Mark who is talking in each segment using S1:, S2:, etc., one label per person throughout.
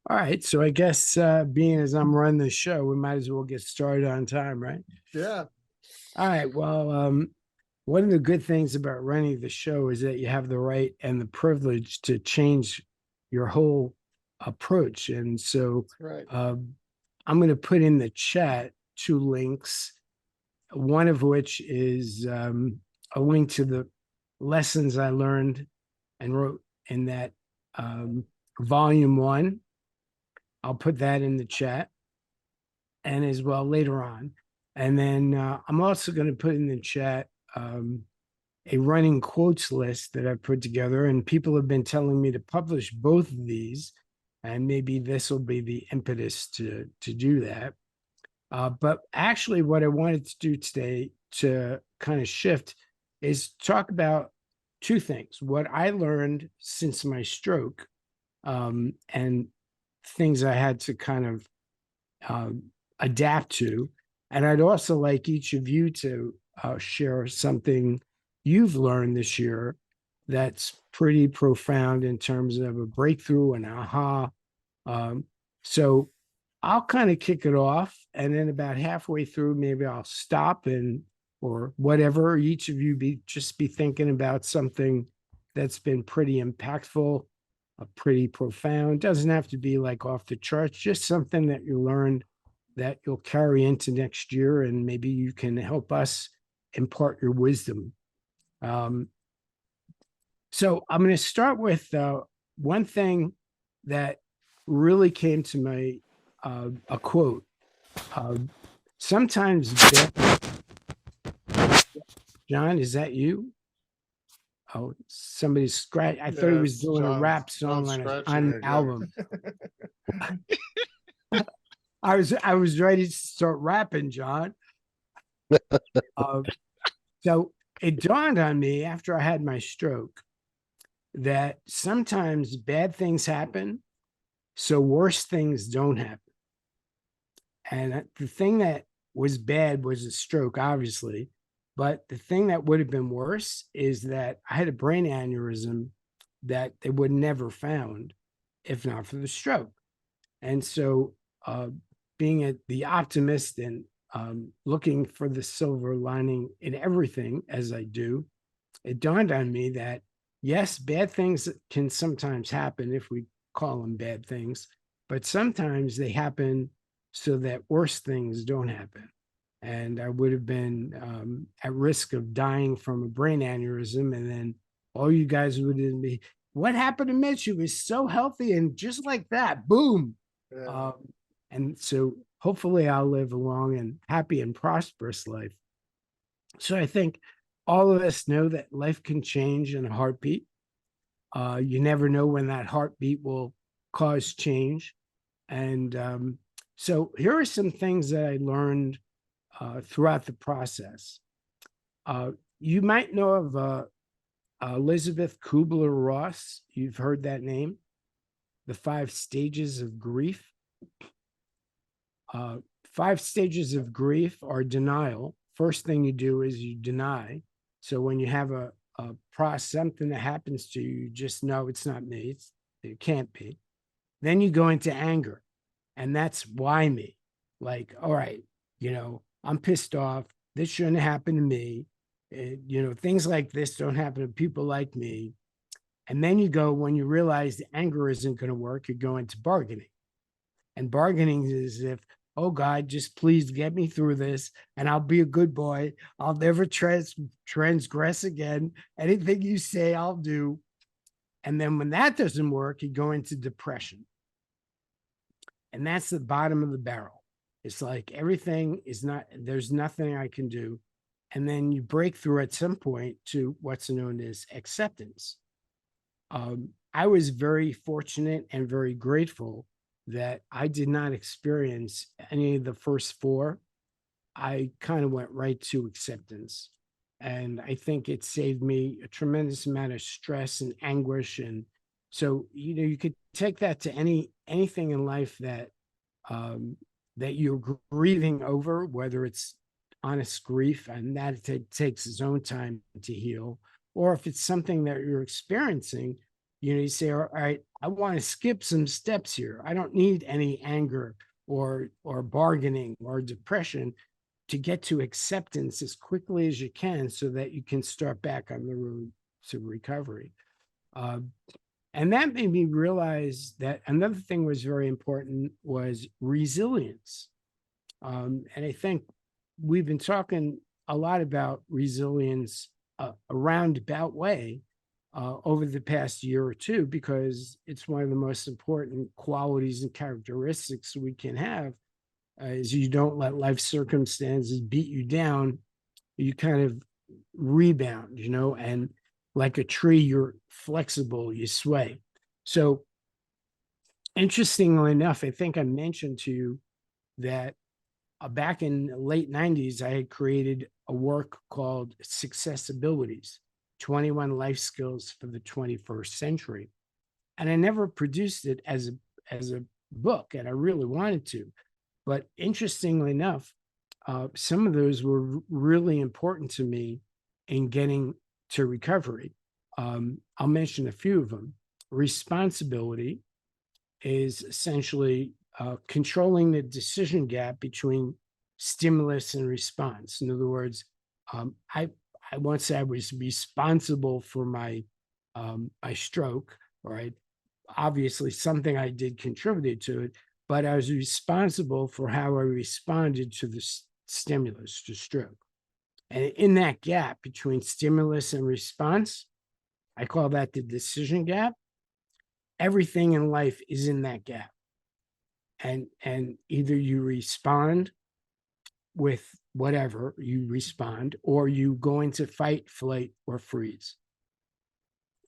S1: All right. So I guess being as I'm running the show, we might as well get started on time, right?
S2: Yeah.
S1: All right. Well, one of the good things about running the show is that you have the right and the privilege to change your whole approach. And so
S2: Right.
S1: I'm going to put in the chat two links, one of which is a link to the lessons I learned and wrote in that um, volume one. I'll put that in the chat and as well later on. And then I'm also going to put in the chat a running quotes list that I've put together. And people have been telling me to publish both of these. And maybe this will be the impetus to do that. But actually, what I wanted to do today to kind of shift is talk about two things: what I learned since my stroke, and things I had to kind of uh, adapt to. And I'd also like each of you to share something you've learned this year that's pretty profound in terms of a breakthrough and aha. Um, so I'll kind of kick it off, and then about halfway through, maybe I'll stop and or whatever. Each of you be thinking about something that's been pretty impactful, pretty profound. Doesn't have to be like off the charts, just something that you learned that you'll carry into next year, and maybe you can help us impart your wisdom. Um, so I'm going to start with one thing that really came to my a quote. Uh, Sometimes, John, is that you? Oh, somebody's scratch. I thought he
S2: Yeah,
S1: was
S2: it's
S1: doing a
S2: John.
S1: rap song
S2: John's
S1: on
S2: scratching
S1: an
S2: it.
S1: album.
S2: Yeah.
S1: I was ready to start rapping, John. Uh, so it dawned on me after I had my stroke that sometimes bad things happen, so worse things don't happen. And the thing that was bad was a stroke, obviously. But the thing that would have been worse is that I had a brain aneurysm that they would never found if not for the stroke. And so, uh, being the optimist and looking for the silver lining in everything as I do, it dawned on me that yes, bad things can sometimes happen if we call them bad things, but sometimes they happen so that worse things don't happen. And I would have been at risk of dying from a brain aneurysm. And then all you guys would be, what happened to Mitch? He was so healthy. And just like that, boom.
S2: Yeah.
S1: Um, and so hopefully I'll live a long and happy and prosperous life. So I think all of us know that life can change in a heartbeat. You never know when that heartbeat will cause change. And so here are some things that I learned throughout the process. Uh, you might know of Elizabeth Kubler-Ross. You've heard that name, the 5 stages of grief. Uh, 5 stages of grief are denial. First thing you do is you deny. So when you have a process, something that happens to you, you just know it's not me. It can't be. Then you go into anger, and that's why me. Like, all right, I'm pissed off. This shouldn't happen to me. Things like this don't happen to people like me. And then you go, when you realize the anger isn't going to work, you go into bargaining. And bargaining is if, oh God, just please get me through this and I'll be a good boy. I'll never transgress again. Anything you say, I'll do. And then when that doesn't work, you go into depression. And that's the bottom of the barrel. It's like everything is not, there's nothing I can do. And then you break through at some point to what's known as acceptance. I was very fortunate and very grateful that I did not experience any of the first four. I kind of went right to acceptance. And I think it saved me a tremendous amount of stress and anguish. And so, you could take that to anything in life um, that you're grieving over, whether it's honest grief and that takes its own time to heal, or if it's something that you're experiencing, you say, all right, I want to skip some steps here. I don't need any anger or bargaining or depression to get to acceptance as quickly as you can so that you can start back on the road to recovery. Uh, and that made me realize that another thing was very important was resilience. And I think we've been talking a lot about resilience a roundabout way over the past year or two, because it's one of the most important qualities and characteristics we can have is you don't let life circumstances beat you down. You kind of rebound, and like a tree, you're flexible, you sway. So interestingly enough, I think I mentioned to you that back in the late 90s, I had created a work called Success Abilities, 21 Life Skills for the 21st Century. And I never produced it as a book, and I really wanted to. But interestingly enough, some of those were really important to me in getting to recovery. I'll mention a few of them. Responsibility is essentially controlling the decision gap between stimulus and response. In other words, I once said I was responsible for my stroke. Right? Obviously, something I did contributed to it, but I was responsible for how I responded to the stimulus, to stroke. And in that gap between stimulus and response, I call that the decision gap. Everything in life is in that gap. And either you respond with whatever you respond, or you go into fight, flight, or freeze.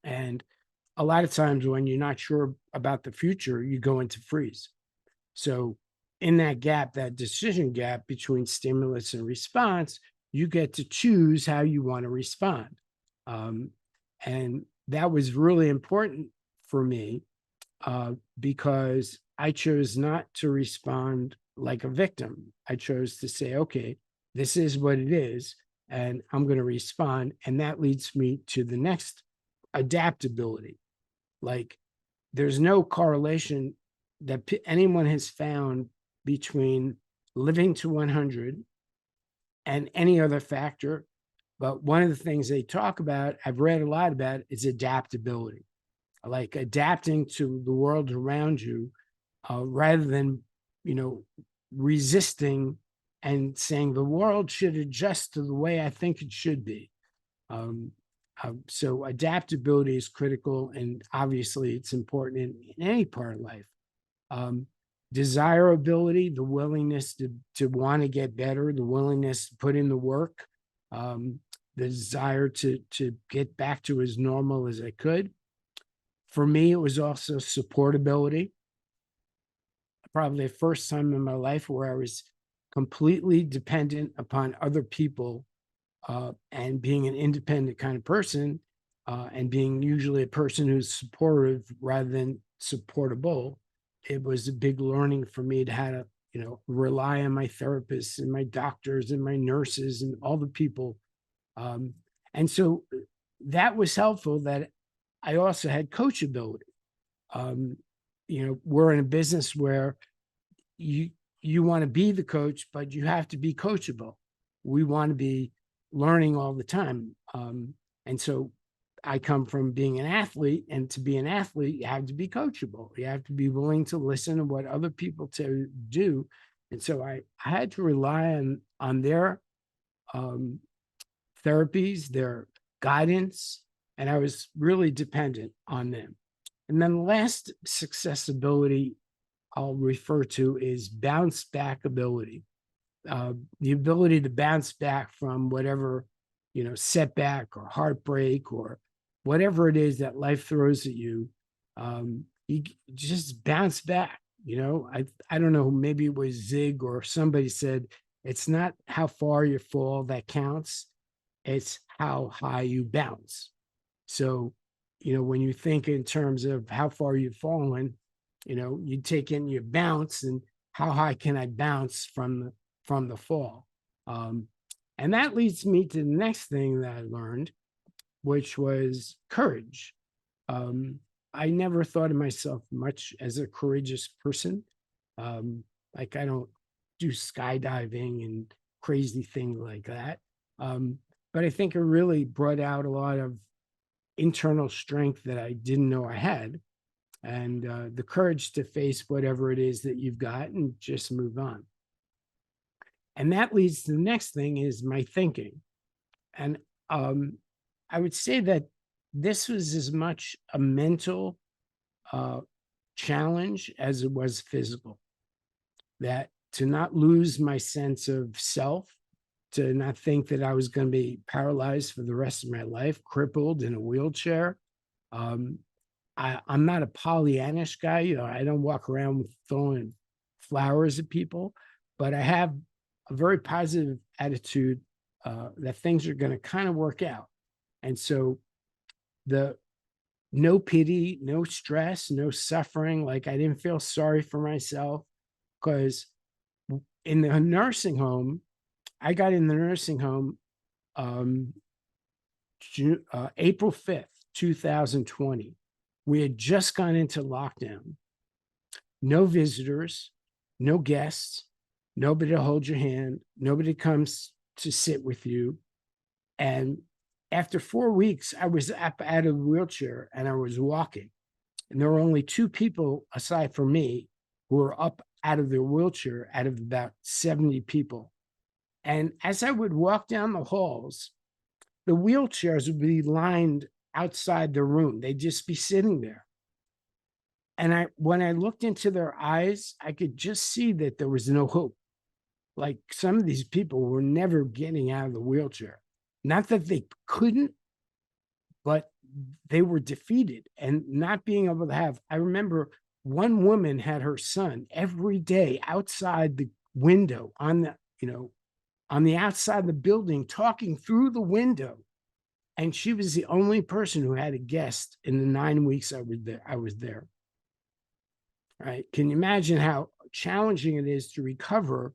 S1: And a lot of times when you're not sure about the future, you go into freeze. So in that gap, that decision gap between stimulus and response, you get to choose how you want to respond. And that was really important for me because I chose not to respond like a victim. I chose to say, okay, this is what it is, and I'm going to respond. And that leads me to the next, adaptability. Like, there's no correlation that anyone has found between living to 100 and any other factor. But one of the things they talk about, I've read a lot about, is adaptability, like adapting to the world around you rather than, resisting and saying the world should adjust to the way I think it should be. So adaptability is critical, and obviously it's important in any part of life. Desirability, the willingness to want to get better, the willingness to put in the work, the desire to get back to as normal as I could. For me, it was also supportability. Probably the first time in my life where I was completely dependent upon other people and being an independent kind of person and being usually a person who's supportive rather than supportable. It was a big learning for me to how to, rely on my therapists and my doctors and my nurses and all the people. And so that was helpful, that I also had coachability. We're in a business where you want to be the coach, but you have to be coachable. We want to be learning all the time. And so I come from being an athlete, and to be an athlete, you have to be coachable. You have to be willing to listen to what other people tell you to do. And so I had to rely on their therapies, their guidance, and I was really dependent on them. And then the last success ability I'll refer to is bounce back ability. The ability to bounce back from whatever, setback or heartbreak or whatever it is that life throws at you. You just bounce back. I don't know, maybe it was Zig or somebody said, it's not how far you fall that counts, it's how high you bounce. So, when you think in terms of how far you've fallen, you take in your bounce and how high can I bounce from the fall. And that leads me to the next thing that I learned, which was courage. I never thought of myself much as a courageous person. Like I don't do skydiving and crazy things like that. Um, but I think it really brought out a lot of internal strength that I didn't know I had, and the courage to face whatever it is that you've got and just move on. And that leads to the next thing is my thinking. And um, I would say that this was as much a mental uh, challenge as it was physical. That to not lose my sense of self, to not think that I was going to be paralyzed for the rest of my life, crippled in a wheelchair. Um, I'm not a Pollyannish guy. You know, I don't walk around throwing flowers at people, but I have a very positive attitude that things are going to kind of work out. And so the no pity, no stress, no suffering. Like I didn't feel sorry for myself because in the nursing home, I got in the nursing home um, April 5th, 2020. We had just gone into lockdown. No visitors, no guests, nobody to hold your hand, nobody comes to sit with you. And after 4 weeks, I was up out of the wheelchair and I was walking. And there were only two people aside from me who were up out of their wheelchair out of about 70 people. And as I would walk down the halls, the wheelchairs would be lined outside the room. They'd just be sitting there. And when I looked into their eyes, I could just see that there was no hope. Like some of these people were never getting out of the wheelchair. Not that they couldn't, but they were defeated and not being able to have. I remember one woman had her son every day outside the window on the, on the outside of the building, talking through the window. And she was the only person who had a guest in the 9 weeks I was there. Right? Can you imagine how challenging it is to recover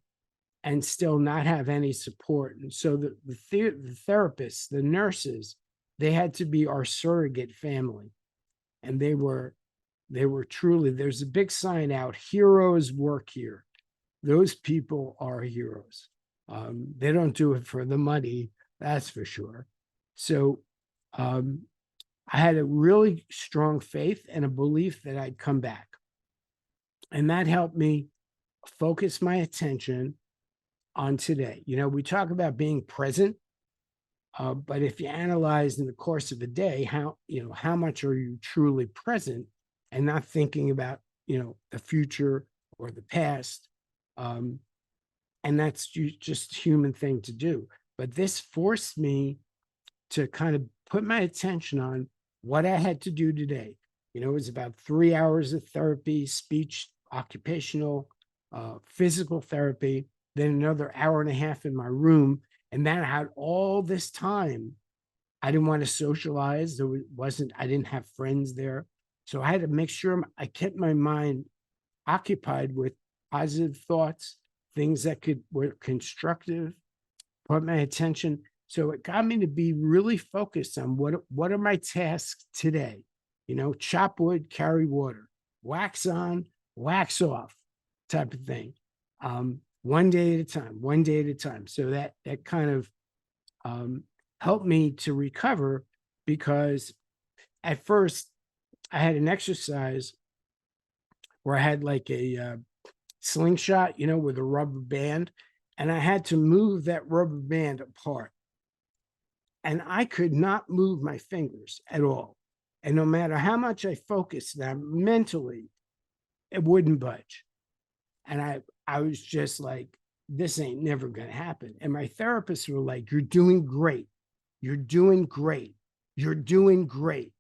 S1: and still not have any support? And so the therapists, the nurses, they had to be our surrogate family. And they were truly, there's a big sign out, heroes work here. Those people are heroes. They don't do it for the money, that's for sure. So I had a really strong faith and a belief that I'd come back. And that helped me focus my attention on today. You know, we talk about being present, but if you analyze in the course of a day, how much are you truly present and not thinking about, the future or the past. And that's just a human thing to do. But this forced me to kind of put my attention on what I had to do today. It was about 3 hours of therapy, speech, occupational, physical therapy, then another hour and a half in my room. And then I had all this time. I didn't want to socialize. I didn't have friends there. So I had to make sure I kept my mind occupied with positive thoughts, things that were constructive, put my attention. So it got me to be really focused on what are my tasks today? Chop wood, carry water, wax on, wax off type of thing. One day at a time, one day at a time. So that kind of helped me to recover, because at first I had an exercise where I had like a slingshot, with a rubber band, and I had to move that rubber band apart. And I could not move my fingers at all. And no matter how much I focused them mentally, it wouldn't budge. And I was just like, this ain't never going to happen. And my therapists were like, you're doing great. You're doing great. You're doing great.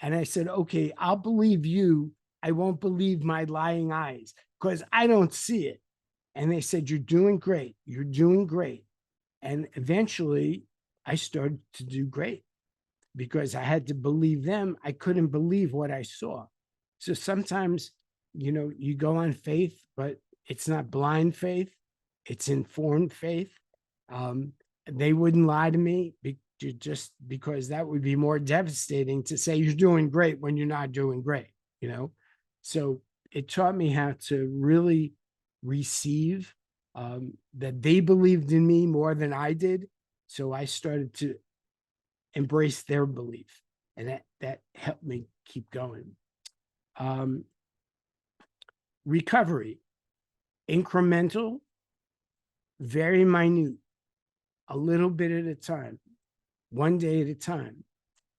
S1: And I said, okay, I'll believe you. I won't believe my lying eyes because I don't see it. And they said, you're doing great. You're doing great. And eventually I started to do great because I had to believe them. I couldn't believe what I saw. So sometimes, you go on faith, but it's not blind faith. It's informed faith. They wouldn't lie to me. just because that would be more devastating to say you're doing great when you're not doing great, So it taught me how to really receive, that they believed in me more than I did. So I started to embrace their belief, and that helped me keep going. Recovery, incremental, very minute, a little bit at a time, one day at a time.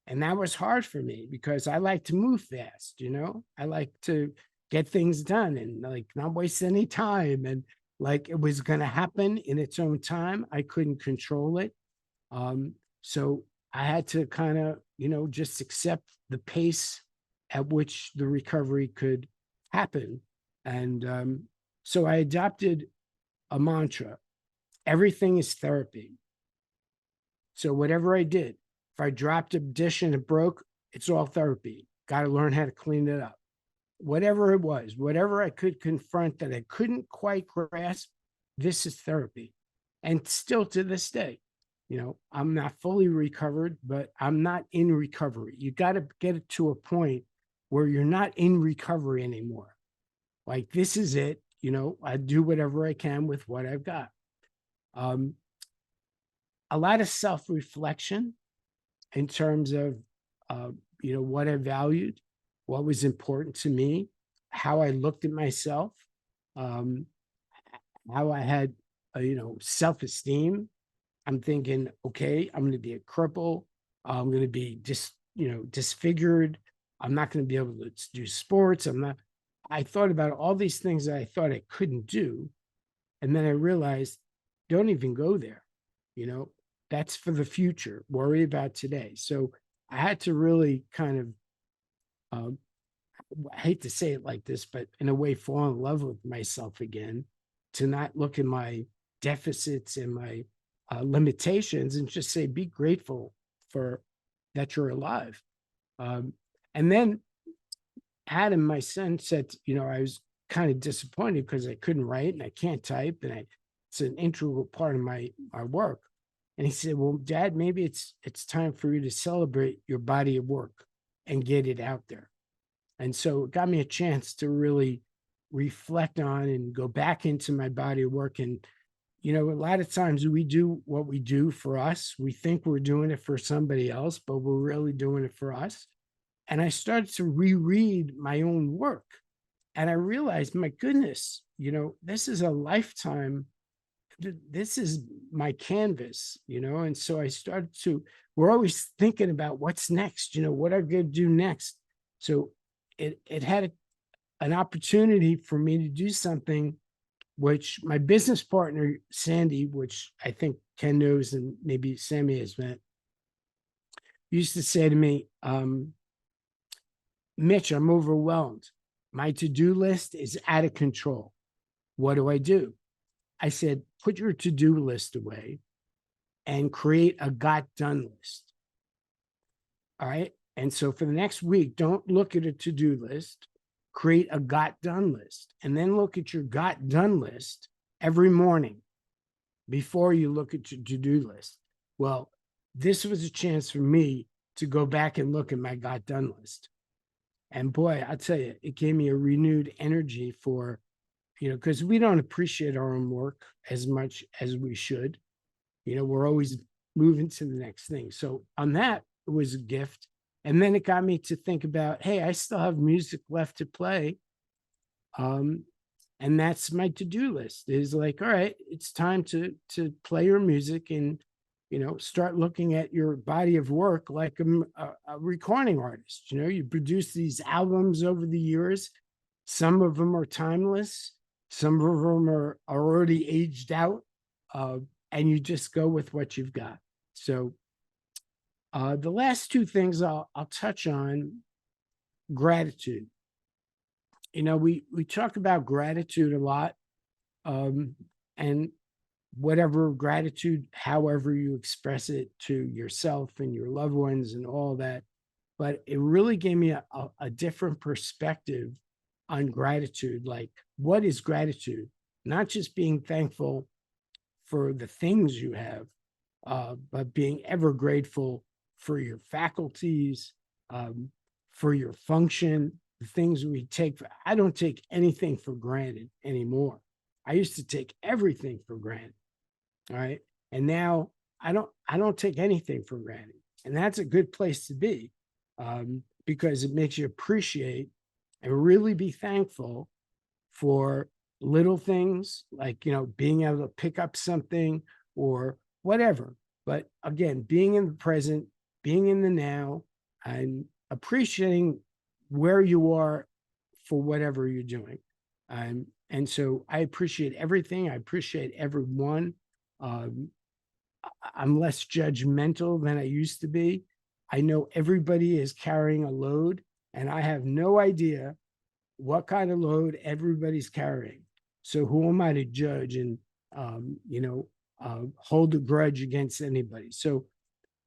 S1: And that was hard for me because I like to move fast, I like to get things done and like not waste any time. And like it was going to happen in its own time. I couldn't control it. So I had to kind of, just accept the pace at which the recovery could happen. And so I adopted a mantra: everything is therapy. So whatever I did, if I dropped a dish and it broke, it's all therapy. Got to learn how to clean it up. Whatever it was, whatever I could confront that I couldn't quite grasp, this is therapy. And still to this day, I'm not fully recovered, but I'm not in recovery. You got to get it to a point where you're not in recovery anymore. Like, this is it. I do whatever I can with what I've got. A lot of self-reflection in terms of, what I valued, what was important to me, how I looked at myself, how I had, self-esteem. I'm thinking, okay, I'm going to be a cripple. I'm going to be disfigured. I'm not going to be able to do sports. I thought about all these things that I thought I couldn't do. And then I realized, don't even go there. That's for the future. Worry about today. So I had to really kind of, I hate to say it like this, but in a way, fall in love with myself again, to not look at my deficits and my limitations and just say, be grateful for that you're alive. And then Adam, my son, said, I was kind of disappointed because I couldn't write and I can't type, and it's an integral part of my work. And he said, well, Dad, maybe it's time for you to celebrate your body of work and get it out there. And so it got me a chance to really reflect on and go back into my body of work. And, a lot of times we do what we do for us. We think we're doing it for somebody else, but we're really doing it for us. And I started to reread my own work. And I realized, my goodness, this is a lifetime. This is my canvas, and so I started to, we're always thinking about what's next, what I'm going to do next. So it had an opportunity for me to do something which my business partner, Sandy, which I think Ken knows and maybe Sammy has met, used to say to me, Mitch, I'm overwhelmed. My to-do list is out of control. What do I do? I said, put your to-do list away and create a got done list. All right. And so for the next week, don't look at a to-do list, create a got done list, and then look at your got done list every morning before you look at your to-do list. Well, this was a chance for me to go back and look at my got done list. And boy, I'll tell you, it gave me a renewed energy for, because we don't appreciate our own work as much as we should. We're always moving to the next thing. So on that, it was a gift. And then it got me to think about, hey, I still have music left to play. And that's my to-do list, is like, all right, it's time to play your music and, start looking at your body of work like a recording artist. You produce these albums over the years. Some of them are timeless. Some of them are already aged out, and you just go with what you've got. So the last two things I'll touch on: gratitude. We talk about gratitude a lot, and whatever gratitude, however you express it to yourself and your loved ones and all that. But it really gave me a different perspective on gratitude. Like, what is gratitude? Not just being thankful for the things you have, but being ever grateful for your faculties, um, for your function, the things we take. I don't take anything for granted anymore. I used to take everything for granted. All right. And now I don't take anything for granted. And that's a good place to be, because it makes you appreciate and really be thankful for little things like, being able to pick up something or whatever. But again, being in the present, being in the now, and appreciating where you are for whatever you're doing. And so I appreciate everything. I appreciate everyone. Um, I'm less judgmental than I used to be. I know everybody is carrying a load, and I have no idea what kind of load everybody's carrying. So who am I to judge and hold a grudge against anybody? So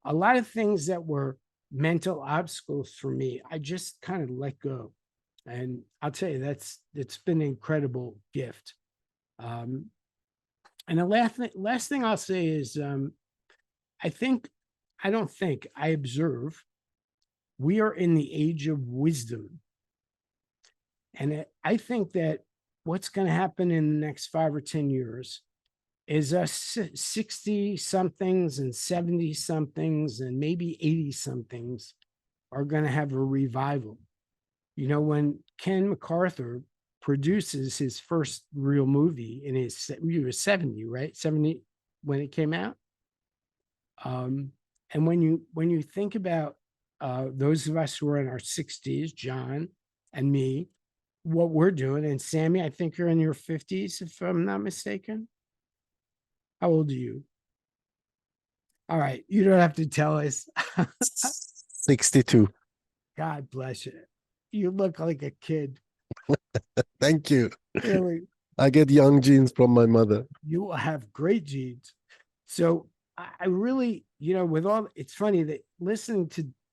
S1: a lot of things that were mental obstacles for me, I just kind of let go. And I'll tell you, it's been an incredible gift. Um, and the last thing I'll say is, I think, I don't think, I observe we are in the age of wisdom. And I think that what's going to happen in the next 5 or 10 years is us 60 somethings and 70 somethings and maybe 80 somethings are going to have a revival. When Ken McArthur produces his first real movie in he was 70, right? 70 when it came out. And when you think about those of us who are in our 60s, John and me, what we're doing, and Sammy, I think you're in your 50s, if I'm not mistaken. How old are you? All right, you don't have to tell us.
S2: 62.
S1: God bless you. You look like a kid.
S2: Thank you.
S1: Really,
S2: I get young genes from my mother.
S1: you will have great genes. So I really, with all, it's funny that listening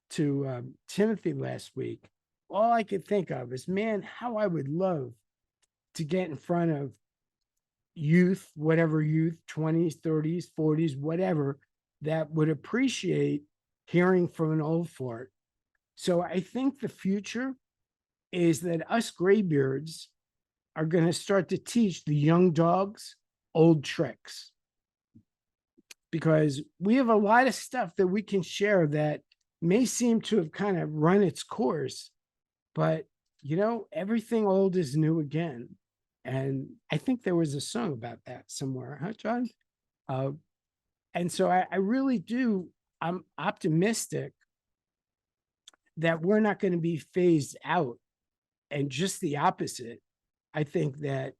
S1: to Timothy last week, all I could think of is, man, how I would love to get in front of youth, whatever youth, 20s, 30s, 40s, whatever, that would appreciate hearing from an old fart. So I think the future is that us graybeards are going to start to teach the young dogs old tricks, because we have a lot of stuff that we can share that may seem to have kind of run its course, but everything old is new again. And I think there was a song about that somewhere, huh, John? Uh, and so I really do, I'm optimistic that we're not going to be phased out. And just the opposite. I think that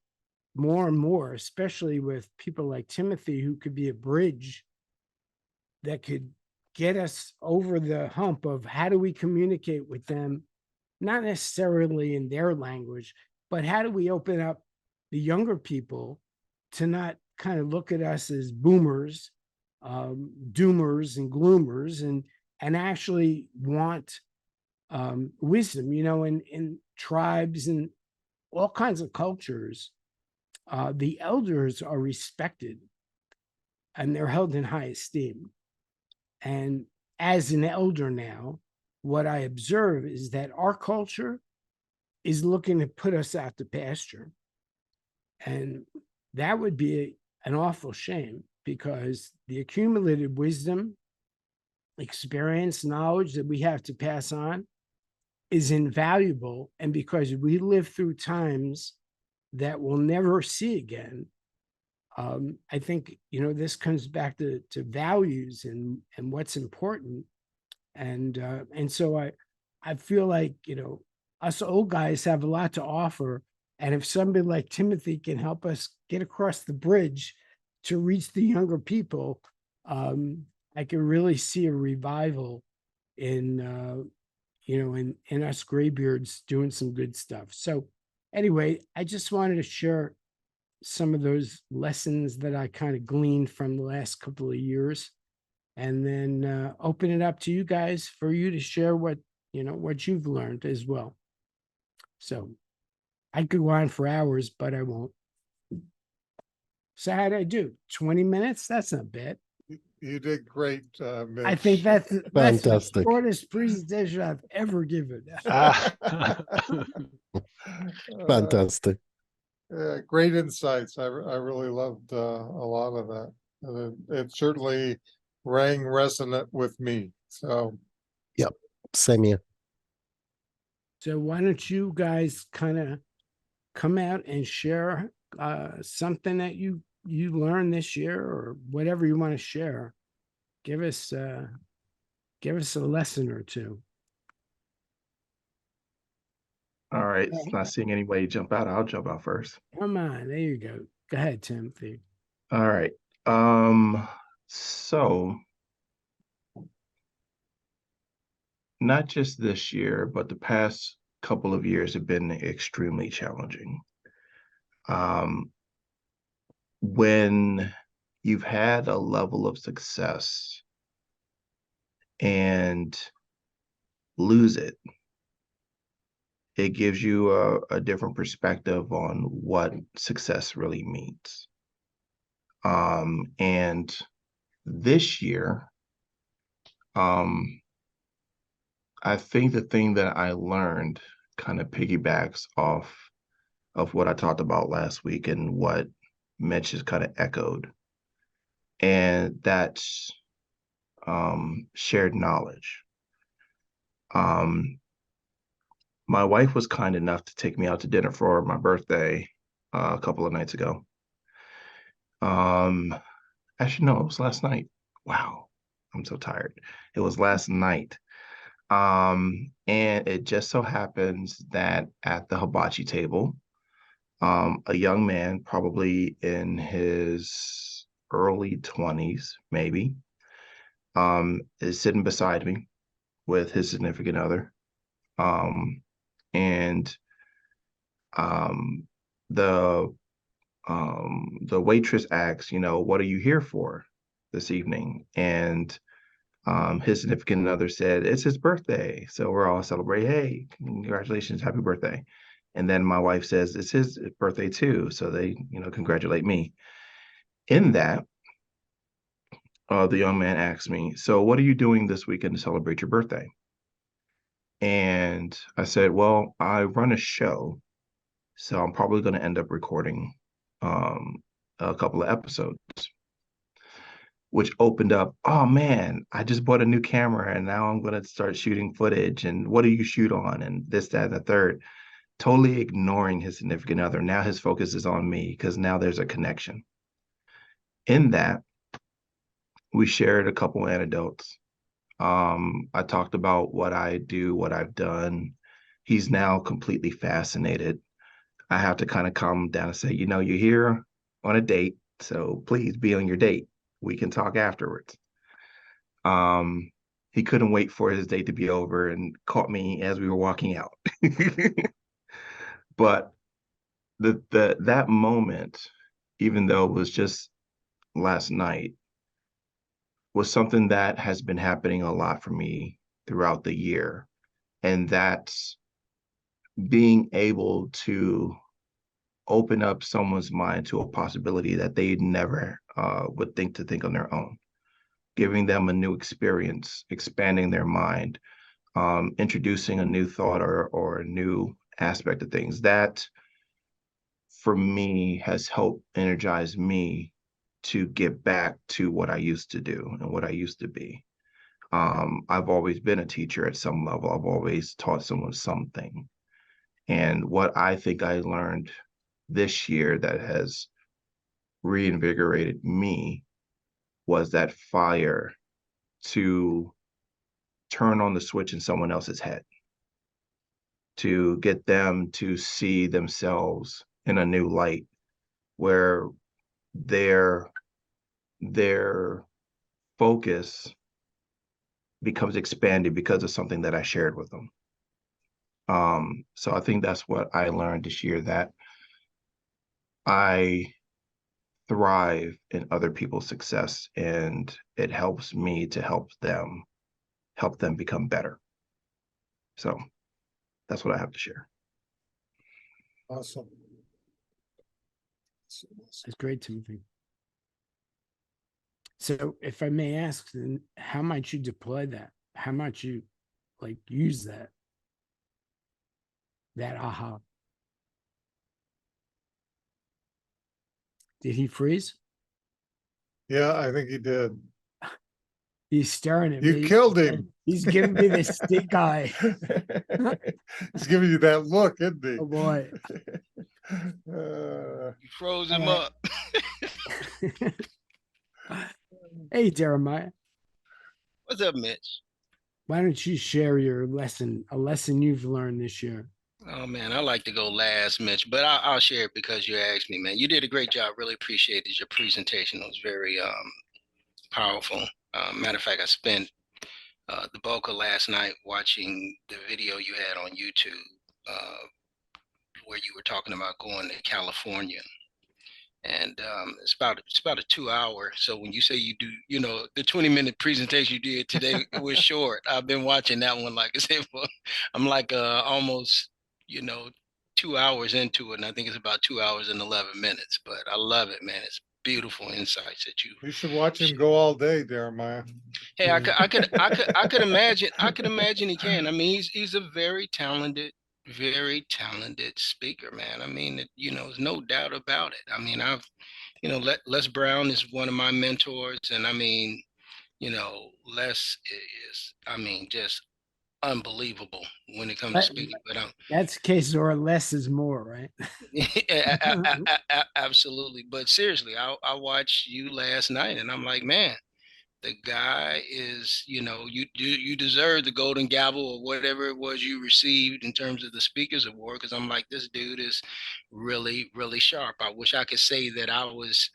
S1: more and more, especially with people like Timothy, who could be a bridge that could get us over the hump of how do we communicate with them, not necessarily in their language, but how do we open up the younger people to not kind of look at us as boomers, doomers and gloomers, and actually want wisdom, in tribes and all kinds of cultures. The elders are respected and they're held in high esteem. And as an elder now, what I observe is that our culture is looking to put us out to pasture. And that would be an awful shame, because the accumulated wisdom, experience, knowledge that we have to pass on is invaluable. And because we live through times that we'll never see again, I think, this comes back to values and what's important. And so I feel like, us old guys have a lot to offer. And if somebody like Timothy can help us get across the bridge to reach the younger people, I can really see a revival in in us graybeards doing some good stuff. So anyway, I just wanted to share some of those lessons that I kind of gleaned from the last couple of years, and then open it up to you guys for you to share what you've learned as well. So I could go on for hours, but I won't. So how did I do? 20 minutes? That's not bad.
S3: You did great, Mitch.
S1: I think that's the
S2: Fantastic.
S1: shortest presentation I've ever given.
S2: Fantastic.
S3: Great insights. I really loved a lot of that. And it certainly rang resonant with me. So
S2: Same here.
S1: So why don't you guys kind of come out and share something that you learned this year or whatever you want to share. Give us a lesson or two.
S4: All right. Not seeing anybody jump out. I'll jump out first.
S1: Come on, there you go. Go ahead, Timothy.
S4: All right. So not just this year, but the past couple of years have been extremely challenging. When you've had a level of success and lose it, it gives you a different perspective on what success really means. And this year, I think the thing that I learned kind of piggybacks off of what I talked about last week and what Mitch has kind of echoed. And that's shared knowledge. My wife was kind enough to take me out to dinner for my birthday a couple of nights ago. Actually, no, it was last night. Wow, I'm so tired. It was last night. And it just so happens that at the hibachi table, a young man, probably in his early 20s, maybe, is sitting beside me with his significant other. And the waitress asks, what are you here for this evening? And his significant other said, it's his birthday. So we're all celebrating, hey, congratulations, happy birthday. And then my wife says, it's his birthday too. So they, congratulate me. In that, the young man asked me, so what are you doing this weekend to celebrate your birthday? And I said, well, I run a show, so I'm probably going to end up recording a couple of episodes, which opened up, oh man, I just bought a new camera and now I'm going to start shooting footage. And what do you shoot on? And this, that, and the third, totally ignoring his significant other. Now his focus is on me because now there's a connection. In that, we shared a couple anecdotes. I talked about what I do, what I've done. He's now completely fascinated. I have to kind of calm him down and say, you're here on a date, so please be on your date. We can talk afterwards. He couldn't wait for his date to be over and caught me as we were walking out. But that moment, even though it was just last night, was something that has been happening a lot for me throughout the year. And that's being able to open up someone's mind to a possibility that they never would think on their own, giving them a new experience, expanding their mind, introducing a new thought or a new aspect of things. That, for me, has helped energize me to get back to what I used to do and what I used to be. I've always been a teacher at some level. I've always taught someone something. And what I think I learned this year that has reinvigorated me was that fire to turn on the switch in someone else's head, to get them to see themselves in a new light where their focus becomes expanded because of something that I shared with them. So I think that's what I learned this year, that I thrive in other people's success, and it helps me to help them become better. So that's what I have to share.
S3: Awesome.
S1: That's great, Timothy. So if I may ask, then how might you deploy that? How might you like use that aha? Did he freeze?
S3: Yeah, I think he did.
S1: He's staring at
S3: You
S1: me.
S3: killed him.
S1: He's giving me the stink eye.
S3: He's giving you that look, isn't he?
S1: Oh boy.
S5: You froze him
S1: Alright.
S5: up.
S1: Hey, Jeremiah,
S5: What's up, Mitch?
S1: why don't you share your lesson, a lesson you've learned this year?
S5: Oh man, I like to go last, Mitch, but I'll share it because you asked me, man. You did a great job. Really appreciated your presentation. It was very powerful. Matter of fact, I spent the bulk of last night watching the video you had on YouTube where you were talking about going to California. And it's about a 2 hour. So when you say you do, the 20-minute presentation you did today, it was short. I've been watching that one, like I said, I'm like almost, 2 hours into it, and I think it's about 2 hours and 11 minutes. But I love it, man. It's beautiful insights that you.
S3: You should watch him go all day, Jeremiah.
S5: Hey, I could imagine. I could imagine he can. I mean, he's a very talented speaker, man. I mean, there's no doubt about it. I mean, Les Brown is one of my mentors, and I mean, Les is, I mean, just unbelievable when it comes to speaking. But
S1: That's the case, or less is more, right?
S5: absolutely. But seriously, I watched you last night, and I'm like, man, the guy is, you deserve the golden gavel or whatever it was you received in terms of the speakers award. Cause I'm like, this dude is really, really sharp. I wish I could say that I was,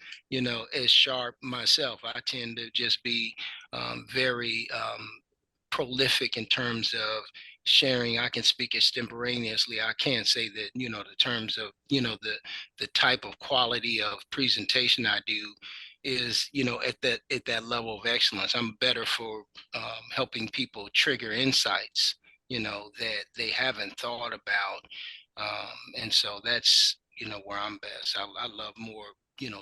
S5: as sharp myself. I tend to just be very prolific in terms of sharing. I can speak extemporaneously. I can't say that, the terms of, the type of quality of presentation I do is at that level of excellence. I'm better for helping people trigger insights that they haven't thought about, and so that's where I'm best. I love more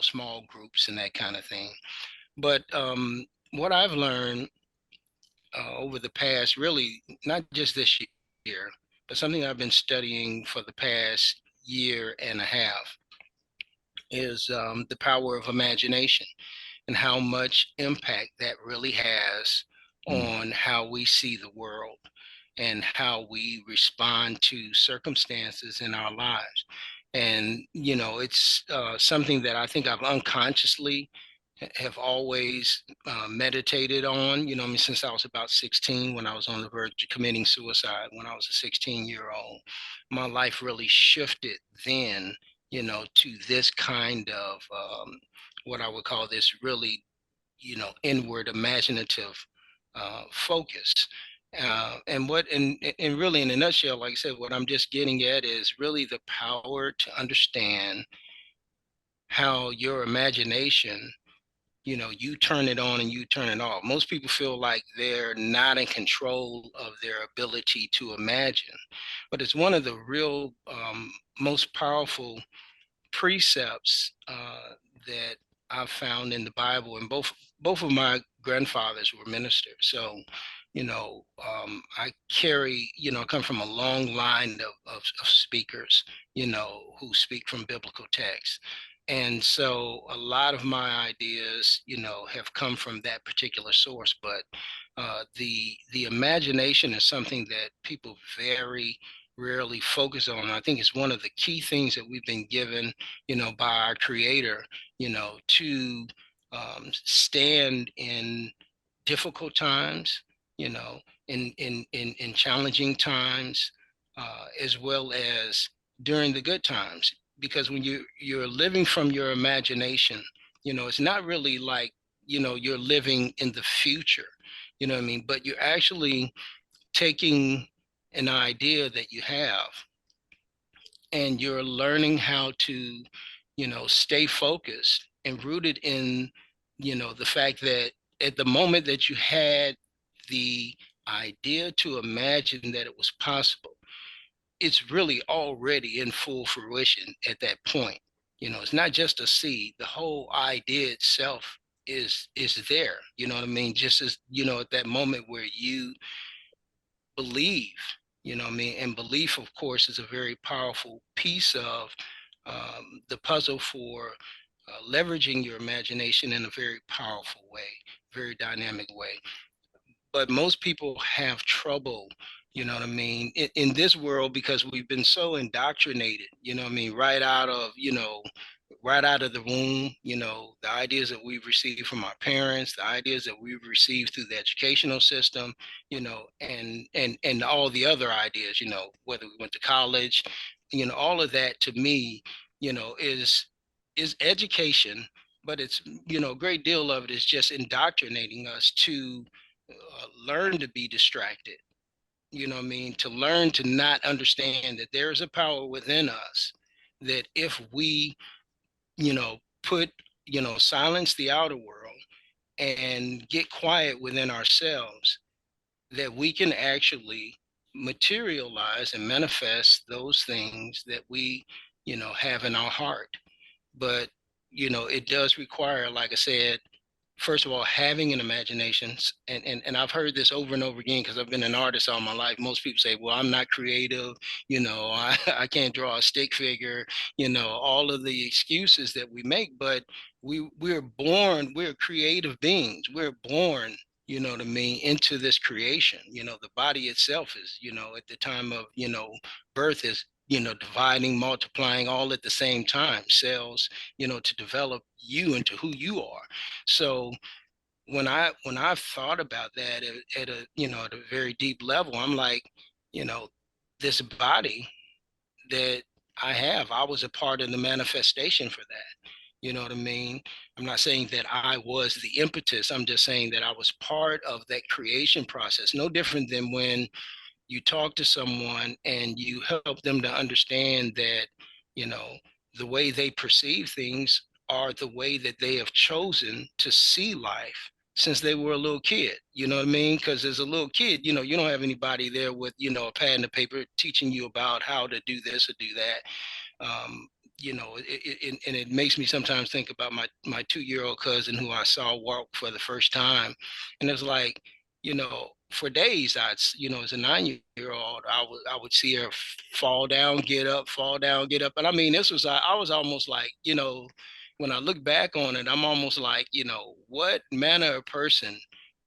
S5: small groups and that kind of thing. But what I've learned over the past, really not just this year, but something I've been studying for the past year and a half is the power of imagination and how much impact that really has on how we see the world and how we respond to circumstances in our lives. And, it's something that I think I've unconsciously have always meditated on, I mean, since I was about 16, when I was on the verge of committing suicide, when I was a 16-year-old. My life really shifted then, to this kind of what I would call this really, inward imaginative focus. And really in a nutshell, like I said, what I'm just getting at is really the power to understand how your imagination, you turn it on and you turn it off. Most people feel like they're not in control of their ability to imagine, but it's one of the real most powerful precepts that I've found in the Bible. And both of my grandfathers were ministers, so I carry, I come from a long line of speakers, who speak from biblical texts. And so a lot of my ideas, have come from that particular source. But the imagination is something that people very rarely focus on. I think it's one of the key things that we've been given, by our Creator, to stand in difficult times, in challenging times, as well as during the good times. Because when you're living from your imagination, it's not really like, you're living in the future, you know what I mean? But you're actually taking an idea that you have and you're learning how to, stay focused and rooted in, the fact that at the moment that you had the idea to imagine that it was possible, it's really already in full fruition at that point. It's not just a seed. The whole idea itself is there. You know what I mean? Just as, you know, at that moment where you believe, you know what I mean? And belief, of course, is a very powerful piece of the puzzle for leveraging your imagination in a very powerful way, very dynamic way. But most people have trouble, you know what I mean, in this world, because we've been so indoctrinated, you know what I mean, right out of, you know, right out of the womb, you know, the ideas that we've received from our parents, the ideas that we've received through the educational system, you know, and all the other ideas, you know, whether we went to college, you know, all of that to me, you know, is education, but it's, you know, a great deal of it is just indoctrinating us to learn to be distracted, you know what I mean, to learn to not understand that there is a power within us, that if we, you know, put, you know, silence the outer world and get quiet within ourselves, that we can actually materialize and manifest those things that we, you know, have in our heart. But, you know, it does require, like I said, first of all, having an imagination. And I've heard this over and over again because I've been an artist all my life. Most people say, well, I'm not creative, you know, I can't draw a stick figure, you know, all of the excuses that we make. But we're born, we're creative beings. We're born, you know what I mean, into this creation. You know, the body itself is, you know, at the time of, you know, birth is, you know, dividing, multiplying all at the same time, cells, you know, to develop you into who you are. So when I've thought about that at a, you know, at a very deep level, I'm like, you know, this body that I have, I was a part of the manifestation for that. You know what I mean? I'm not saying that I was the impetus. I'm just saying that I was part of that creation process. No different than when you talk to someone and you help them to understand that, you know, the way they perceive things are the way that they have chosen to see life since they were a little kid. You know what I mean? Because as a little kid, you know, you don't have anybody there with, you know, a pad and a paper teaching you about how to do this or do that. You know, and it makes me sometimes think about my 2-year-old cousin who I saw walk for the first time, and it was like, you know, for days you know, as a 9-year-old, I would see her fall down, get up, fall down, get up, and I mean, this was I was almost like, you know, when I look back on it, I'm almost like, you know, what manner of person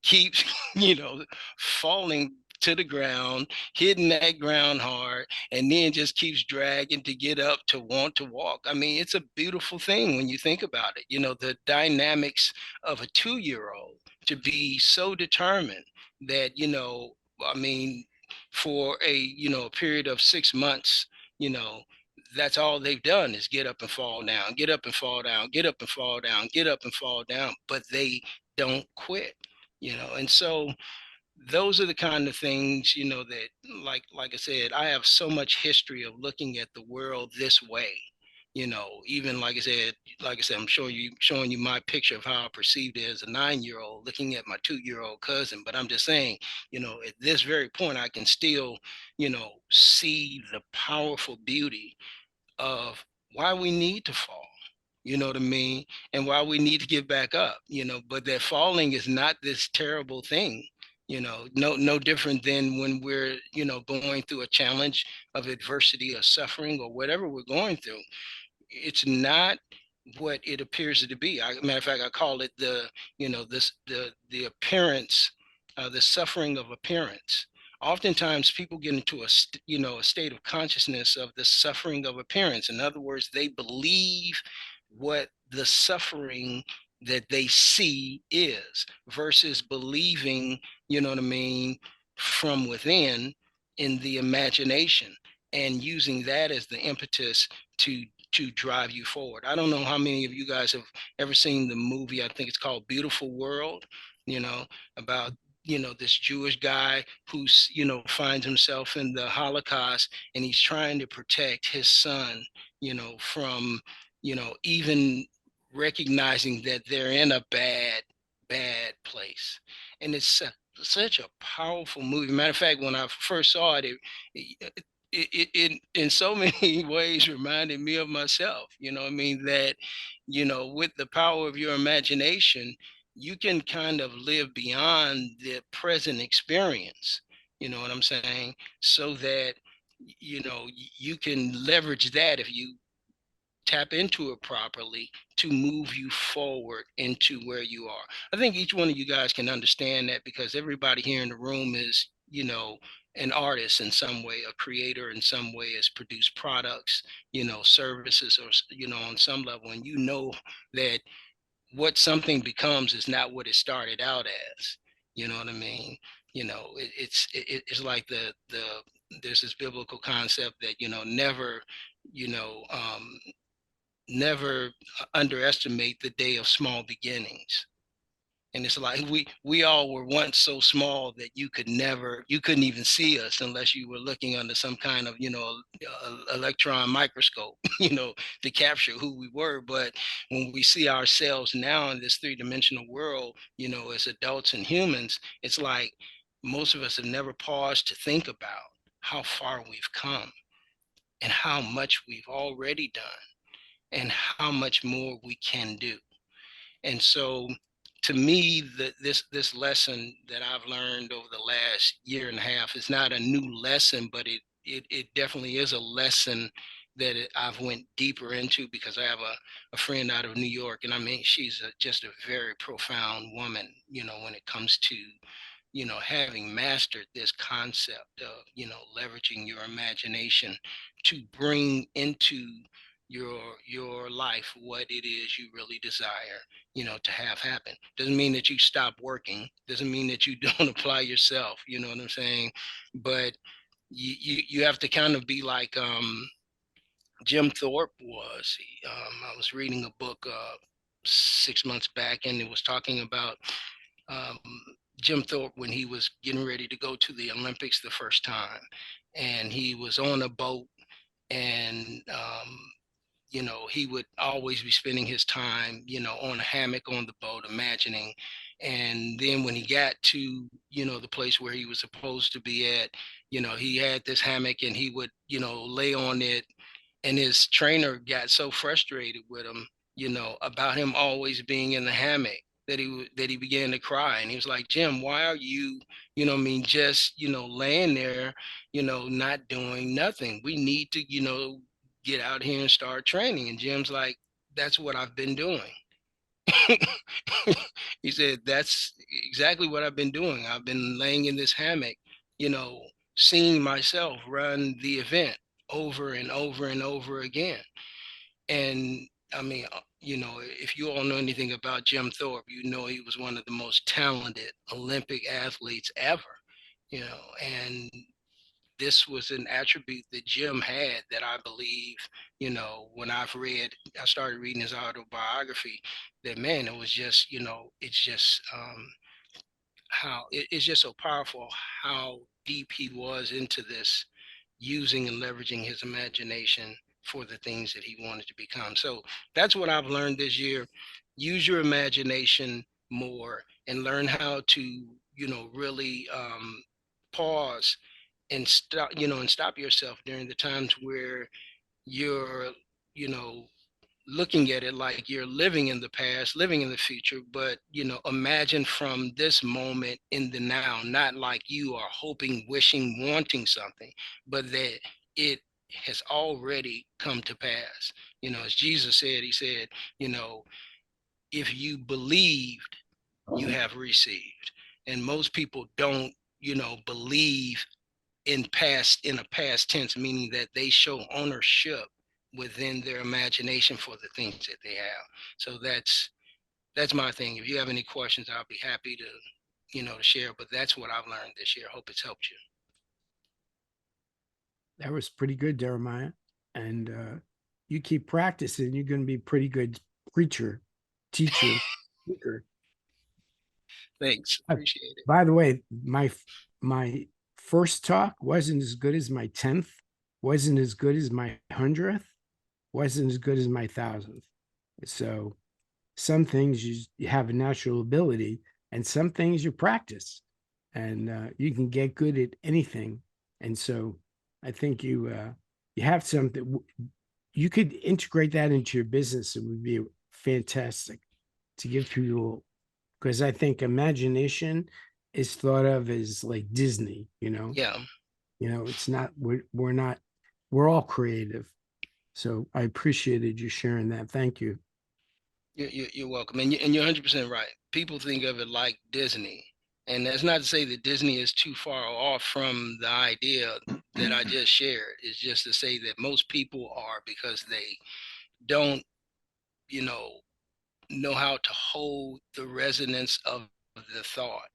S5: keeps, you know, falling to the ground, hitting that ground hard, and then just keeps dragging to get up to want to walk. I mean, it's a beautiful thing when you think about it. You know, the dynamics of a 2-year-old to be so determined that, you know, I mean, for a, you know, a period of 6 months, you know, that's all they've done is get up and fall down, get up and fall down, get up and fall down, get up and fall down, but they don't quit, you know. And so those are the kind of things, you know, that like I said, I have so much history of looking at the world this way. You know, even like I said, I'm showing you my picture of how I perceived it as a 9-year-old looking at my 2-year-old cousin. But I'm just saying, you know, at this very point, I can still, you know, see the powerful beauty of why we need to fall, you know what I mean? And why we need to get back up, you know, but that falling is not this terrible thing, you know, no different than when we're, you know, going through a challenge of adversity or suffering or whatever we're going through. It's not what it appears to be. Matter of fact, I call it the, you know, the appearance, the suffering of appearance. Oftentimes, people get into you know, a state of consciousness of the suffering of appearance. In other words, they believe what the suffering that they see is, versus believing, you know what I mean, from within in the imagination, and using that as the impetus to drive you forward. I don't know how many of you guys have ever seen the movie, I think it's called Beautiful World, you know, about, you know, this Jewish guy who's, you know, finds himself in the Holocaust, and he's trying to protect his son, you know, from, you know, even recognizing that they're in a bad place. And it's such a powerful movie. Matter of fact, when I first saw it, it in so many ways reminded me of myself. I mean, that, with the power of your imagination, you can kind of live beyond the present experience. You know what I'm saying? So that, you can leverage that if you tap into it properly to move you forward into where you are. I think each one of you guys can understand that, because everybody here in the room is, an artist in some way, a creator in some way, has produced products, services, or, on some level. And that what something becomes is not what it started out as. You know what I mean? It's like there's this biblical concept that, never, you know, um, never underestimate the day of small beginnings. And it's like we all were once so small that you couldn't even see us unless you were looking under some kind of, electron microscope, to capture who we were. But when we see ourselves now in this three-dimensional world, as adults and humans, it's like most of us have never paused to think about how far we've come and how much we've already done and how much more we can do. And so, to me, this lesson that I've learned over the last year and a half is not a new lesson, but it definitely is a lesson that I've went deeper into, because I have a friend out of New York, and I mean, she's just a very profound woman, when it comes to, having mastered this concept of, leveraging your imagination to bring into your life what it is you really desire, to have happen. Doesn't mean that you stop working, doesn't mean that you don't apply yourself, you know what I'm saying? But you have to kind of be like Jim Thorpe was. I was reading a book 6 months back, and it was talking about um, Jim Thorpe when he was getting ready to go to the Olympics the first time, and he was on a boat, and he would always be spending his time, on a hammock on the boat, imagining. And then when he got to, the place where he was supposed to be at, he had this hammock, and he would, lay on it. And his trainer got so frustrated with him, about him always being in the hammock, that he began to cry. And he was like, Jim, why are you, just, laying there, not doing nothing? We need to, get out here and start training. And Jim's like, that's what I've been doing. He said, that's exactly what I've been doing. I've been laying in this hammock, you know, seeing myself run the event over and over and over again. And I mean, if you all know anything about Jim Thorpe, he was one of the most talented Olympic athletes ever, and this was an attribute that Jim had that I believe, when I started reading his autobiography, that man, it was just, it's just it's just so powerful how deep he was into this, using and leveraging his imagination for the things that he wanted to become. So that's what I've learned this year. Use your imagination more and learn how to, really pause and stop yourself during the times where you're, you know, looking at it like you're living in the past, living in the future, but imagine from this moment in the now, not like you are hoping, wishing, wanting something, but that it has already come to pass. As Jesus said, he said, if you believed, you have received. And most people don't, believe in a past tense, meaning that they show ownership within their imagination for the things that they have. So that's my thing. If you have any questions, I'll be happy to, to share. But that's what I've learned this year. Hope it's helped you.
S1: That was pretty good, Jeremiah. And you keep practicing, you're going to be a pretty good preacher, teacher, speaker.
S5: Thanks. Appreciate it.
S1: By the way, my first talk wasn't as good as my 10th, wasn't as good as my 100th, wasn't as good as my 1000th. So some things you have a natural ability, and some things you practice, and you can get good at anything. And so I think you have something. You could integrate that into your business. It would be fantastic to give people, because I think imagination is thought of as like Disney,
S5: Yeah.
S1: it's not, we're not, we're all creative. So I appreciated you sharing that. Thank you.
S5: You're welcome. And you're 100% right. People think of it like Disney. And that's not to say that Disney is too far off from the idea that I just shared. It's just to say that most people are, because they don't, you know how to hold the resonance of the thought.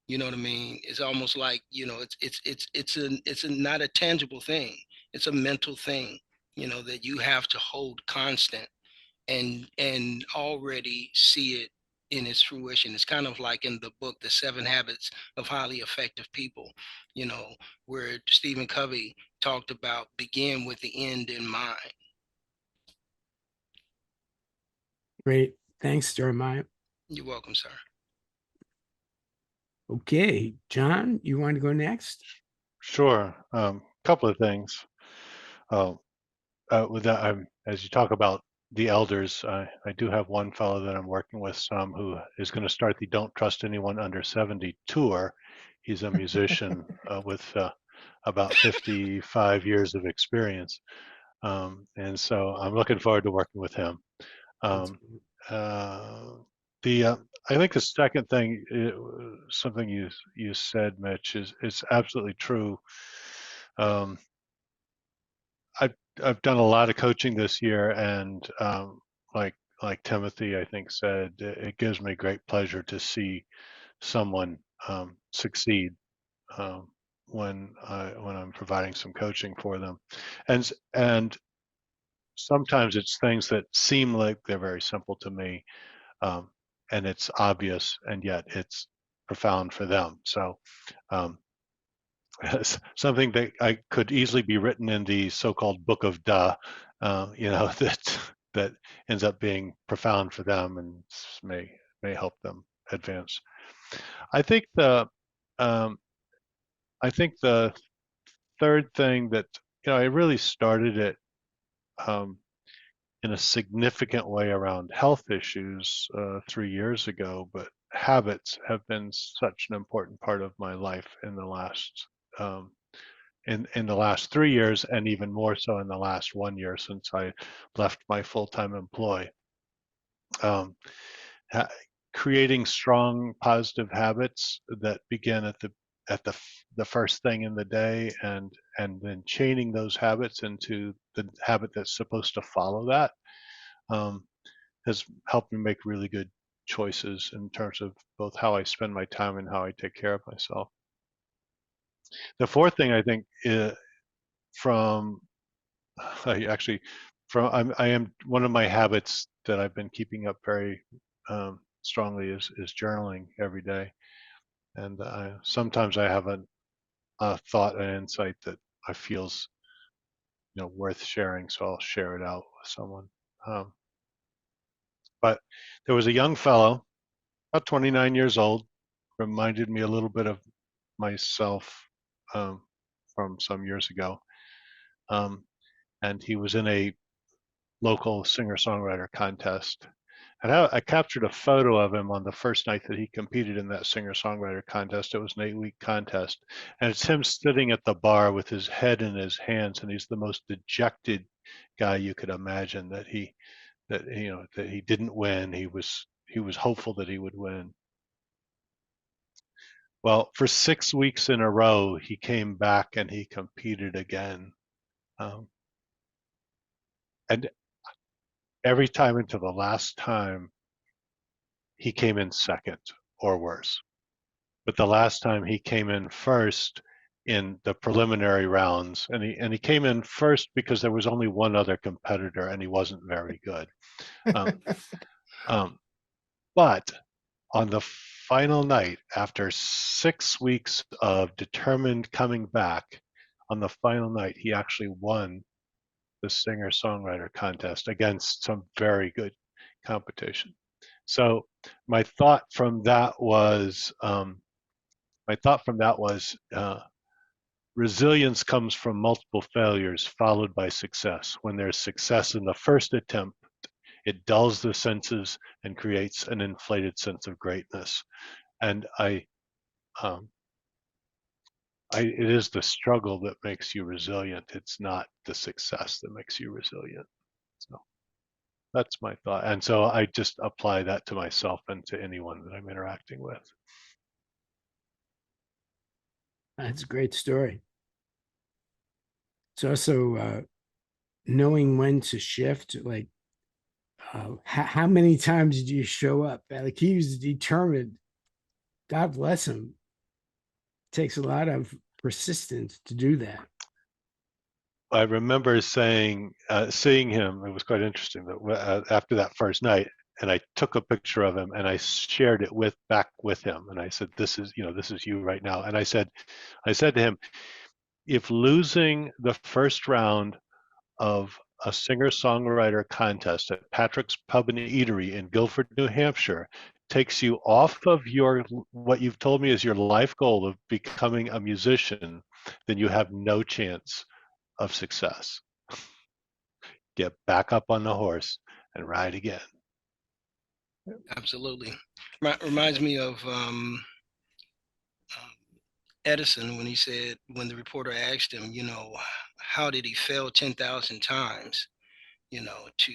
S5: You know what I mean? It's almost like, it's not a tangible thing. It's a mental thing, that you have to hold constant and already see it in its fruition. It's kind of like in the book, The 7 Habits of Highly Effective People, where Stephen Covey talked about begin with the end in mind.
S1: Great. Thanks, Jeremiah.
S5: You're welcome, sir.
S1: Okay, John, you want to go next?
S6: Sure. Couple of things. With that, as you talk about the elders, I do have one fellow that I'm working with some who is going to start the Don't Trust Anyone Under 70 tour. He's a musician with about 55 years of experience. And so I'm looking forward to working with him. I think the second thing, something you said, Mitch, is absolutely true. I've done a lot of coaching this year, and like Timothy, I think, said, it gives me great pleasure to see someone succeed when I'm providing some coaching for them, and sometimes it's things that seem like they're very simple to me, and it's obvious, and yet it's profound for them. So something that I could easily be written in the so-called book of duh, that ends up being profound for them and may help them advance. I think the third thing that I really started it in a significant way around health issues 3 years ago, but habits have been such an important part of my life in the last in the last 3 years, and even more so in the last 1 year since I left my full-time employ. Creating strong positive habits that begin at the first thing in the day, and then chaining those habits into the habit that's supposed to follow that, has helped me make really good choices in terms of both how I spend my time and how I take care of myself. The fourth thing, I think, from I am one of my habits that I've been keeping up very strongly is journaling every day, and sometimes I have a thought and insight that I feels worth sharing, so I'll share it out with someone. But there was a young fellow, about 29 years old, reminded me a little bit of myself from some years ago. And he was in a local singer-songwriter contest. And I captured a photo of him on the first night that he competed in that singer-songwriter contest. It was an 8-week contest. And it's him sitting at the bar with his head in his hands, and he's the most dejected guy you could imagine, that he didn't win. He was hopeful that he would win. Well, for 6 weeks in a row, he came back and he competed again. And every time until the last time, he came in second or worse. But the last time he came in first in the preliminary rounds, and he came in first because there was only one other competitor and he wasn't very good. But on the final night, after 6 weeks of determined coming back, on the final night, he actually won the singer-songwriter contest against some very good competition. So my thought from that was, resilience comes from multiple failures followed by success. When there's success in the first attempt, it dulls the senses and creates an inflated sense of greatness. And it is the struggle that makes you resilient. It's not the success that makes you resilient. So that's my thought. And so I just apply that to myself and to anyone that I'm interacting with.
S1: That's a great story. It's also knowing when to shift. Like, how many times did you show up? Like, he was determined. God bless him. Takes a lot of persistence to do that.
S6: I remember seeing him. It was quite interesting that after that first night, and I took a picture of him and I shared it back with him, and I said, "This is you right now." And I said to him, "If losing the first round of a singer-songwriter contest at Patrick's Pub and Eatery in Guilford, New Hampshire, takes you off of what you've told me is your life goal of becoming a musician, then you have no chance of success. Get back up on the horse and ride again."
S5: Absolutely. Reminds me of Edison when he said, when the reporter asked him, how did he fail 10,000 times, to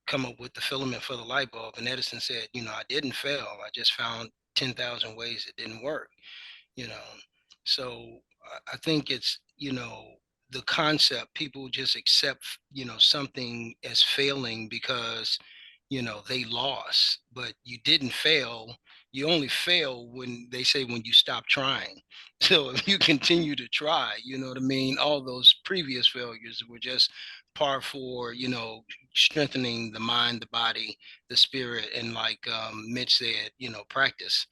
S5: come up with the filament for the light bulb? And Edison said, I didn't fail. I just found 10,000 ways it didn't work, you know. So I think it's, the concept, people just accept, something as failing because, they lost, but you didn't fail. You only fail when they say when you stop trying. So if you continue to try, you know what I mean? All those previous failures were just par for, strengthening the mind, the body, the spirit, and like Mitch said, practice.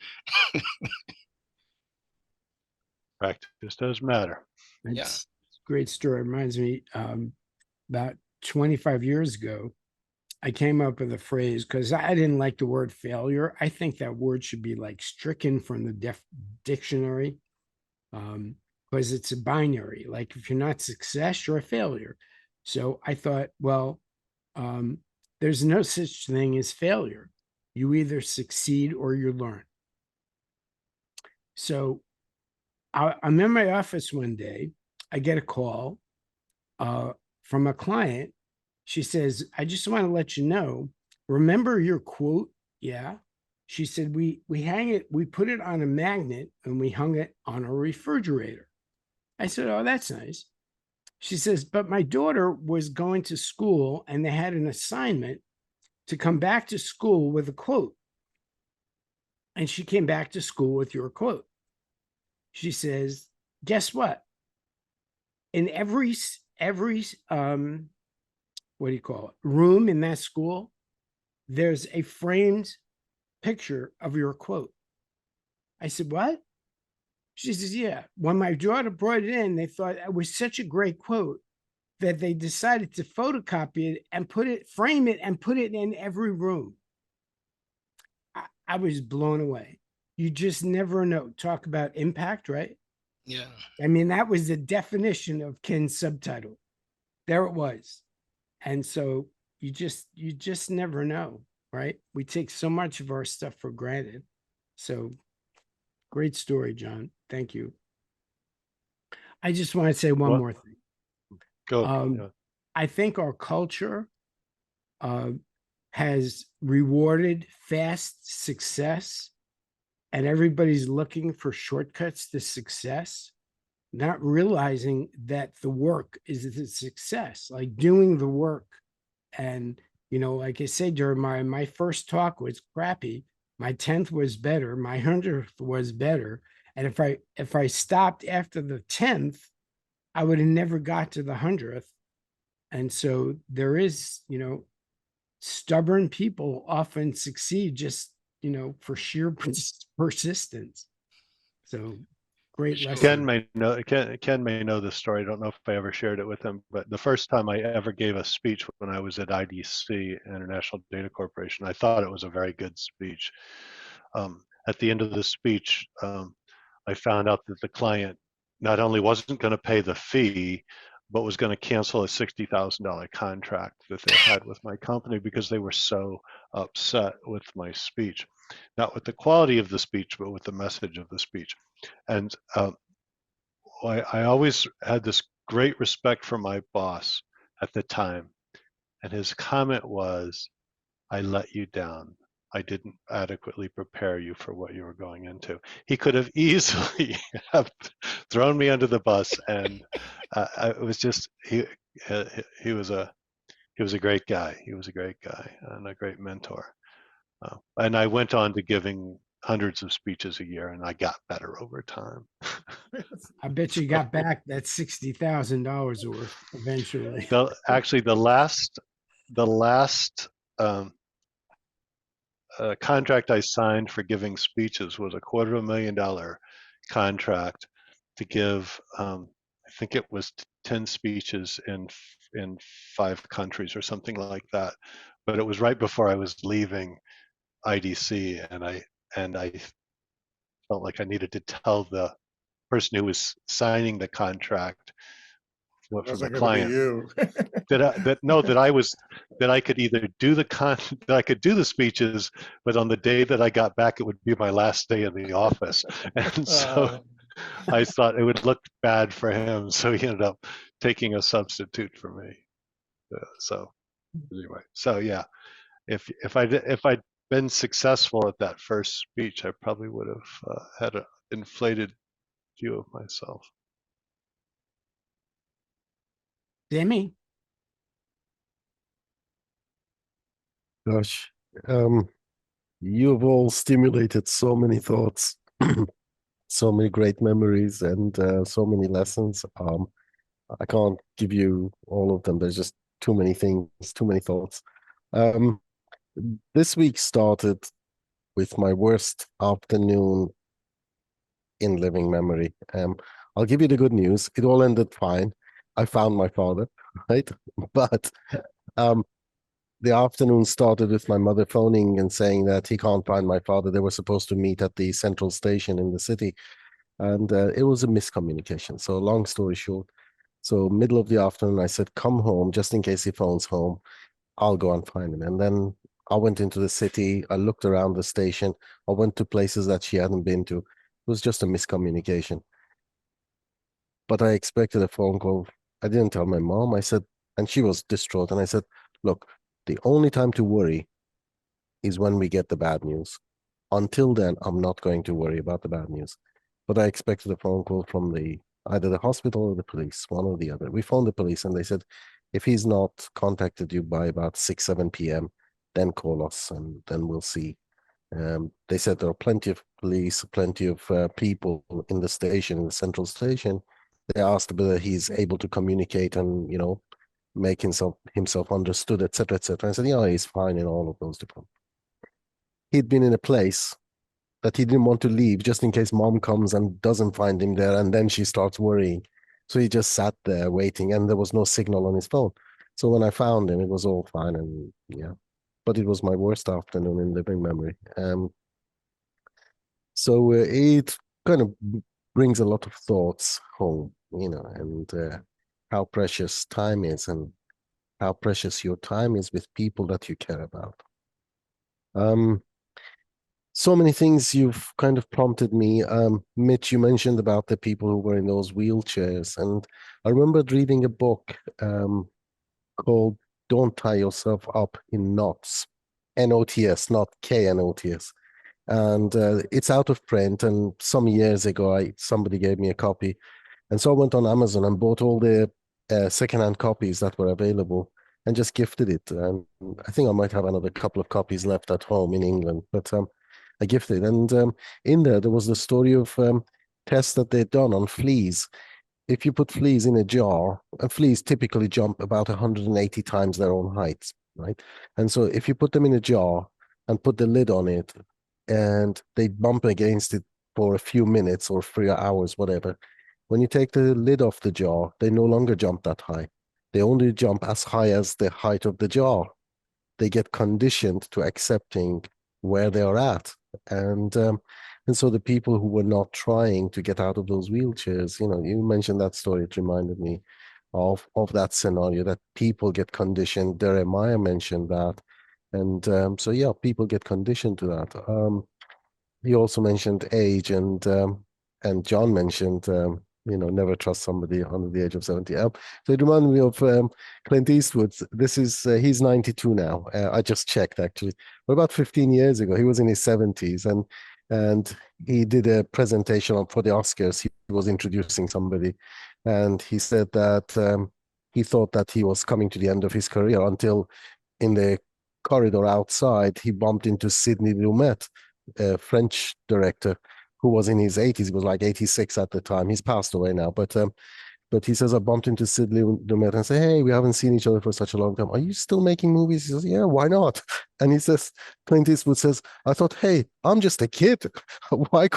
S6: Practice does matter.
S1: It's a great story. It reminds me, about 25 years ago, I came up with a phrase because I didn't like the word failure. I think that word should be like stricken from the dictionary, because it's a binary. Like, if you're not success, you're a failure. So I thought, well, there's no such thing as failure. You either succeed or you learn. So I'm in my office one day. I get a call from a client. She says, "I just want to let you know, remember your quote?" "Yeah." She said, we hang it, we put it on a magnet and we hung it on a refrigerator. I said, "Oh, that's nice." She says, "But my daughter was going to school and they had an assignment to come back to school with a quote. And she came back to school with your quote." She says, "Guess what? In every what do you call it, room in that school, there's a framed picture of your quote." I said, "What?" She says, "Yeah. When my daughter brought it in, they thought it was such a great quote that they decided to photocopy it and frame it and put it in every room." I was blown away. You just never know. Talk about impact, right?
S5: Yeah.
S1: I mean, that was the definition of Ken's subtitle. There it was. And so you just never know, right? We take so much of our stuff for granted. So great story, John. Thank you. I just want to say one more thing.
S6: Go.
S1: I think our culture has rewarded fast success, and everybody's looking for shortcuts to success, not realizing that the work is the success, like doing the work. And, like I said, Jeremiah, my first talk was crappy. My 10th was better. My 100th was better. And if I stopped after the 10th, I would have never got to the 100th. And so there is, stubborn people often succeed just, for sheer persistence. So great lesson.
S6: Ken may know this story. I don't know if I ever shared it with him, but the first time I ever gave a speech when I was at IDC, International Data Corporation, I thought it was a very good speech. At the end of the speech, I found out that the client not only wasn't going to pay the fee, but was going to cancel a $60,000 contract that they had with my company because they were so upset with my speech, not with the quality of the speech, but with the message of the speech. And I always had this great respect for my boss at the time. And his comment was, I let you down. I didn't adequately prepare you for what you were going into. He could have easily have thrown me under the bus, and it was just he was a great guy. He was a great guy and a great mentor. And I went on to giving hundreds of speeches a year, and I got better over time.
S1: I bet you got back that $60,000 worth eventually.
S6: Actually, the last contract I signed for giving speeches was a $250,000 contract to give. I think it was 10 speeches in 5 countries or something like that. But it was right before I was leaving IDC, and I felt like I needed to tell the person who was signing the contract for the
S3: Wasn't gonna be
S6: client
S3: you.
S6: that I could either do that I could do the speeches, but on the day that I got back, it would be my last day in the office, and so I thought it would look bad for him, so he ended up taking a substitute for me. So anyway, so yeah, if I'd been successful at that first speech, I probably would have had an inflated view of myself.
S1: Demi,
S2: Gosh, you've all stimulated so many thoughts, so many great memories, and so many lessons. I can't give you all of them. There's just too many things, too many thoughts. This week started with my worst afternoon in living memory. I'll give you the good news. It all ended fine. I found my father, right? But the afternoon started with my mother phoning and saying that he can't find my father. They were supposed to meet at the central station in the city, and it was a miscommunication. So long story short, so middle of the afternoon, I said, come home just in case he phones home. I'll go and find him. And then I went into the city. I looked around the station. I went to places that she hadn't been to. It was just a miscommunication. But I expected a phone call. I didn't tell my mom. I said, and she was distraught. And I said, look, the only time to worry is when we get the bad news. Until then, I'm not going to worry about the bad news. But I expected a phone call from either the hospital or the police, one or the other. We phoned the police and they said, if he's not contacted you by about 6, 7 p.m., then call us and then we'll see. They said there are plenty of police, plenty of people in the station, in the central station. They asked whether he's able to communicate and, make himself understood, etc., etc. I said, yeah, he's fine in all of those departments. He'd been in a place that he didn't want to leave just in case mom comes and doesn't find him there, and then she starts worrying. So he just sat there waiting, and there was no signal on his phone. So when I found him, it was all fine, and yeah. But it was my worst afternoon in living memory. So it kind of brings a lot of thoughts home, and how precious time is and how precious your time is with people that you care about. So many things you've kind of prompted me. Mitch, you mentioned about the people who were in those wheelchairs, and I remembered reading a book called Don't Tie Yourself Up in Knots, N-O-T-S, not K-N-O-T-S. And it's out of print, and some years ago, somebody gave me a copy. And so I went on Amazon and bought all the secondhand copies that were available and just gifted it. And I think I might have another couple of copies left at home in England, but I gifted. And in there was the story of tests that they'd done on fleas. If you put fleas in a jar, and fleas typically jump about 180 times their own height, right? And so if you put them in a jar and put the lid on it, and they bump against it for a few minutes or 3 hours, whatever, when you take the lid off the jar, they no longer jump that high. They only jump as high as the height of the jar. They get conditioned to accepting where they are at. And And so the people who were not trying to get out of those wheelchairs, you mentioned that story, it reminded me of that scenario, that people get conditioned. Jeremiah mentioned that. And so yeah, people get conditioned to that. He also mentioned age, and John mentioned never trust somebody under the age of 70. So it reminded me of Clint Eastwood. This is he's 92 now. I just checked actually. But about 15 years ago, he was in his 70s, and he did a presentation for the Oscars. He was introducing somebody, and he said that he thought that he was coming to the end of his career until in the corridor outside he bumped into Sidney Lumet, a French director who was in his 80s. He was like 86 at the time. He's passed away now, but he says, I bumped into Sidney Lumet and say, hey, we haven't seen each other for such a long time. Are you still making movies? He says, yeah, why not? And he says, Clint Eastwood says, I thought, hey, I'm just a kid. Why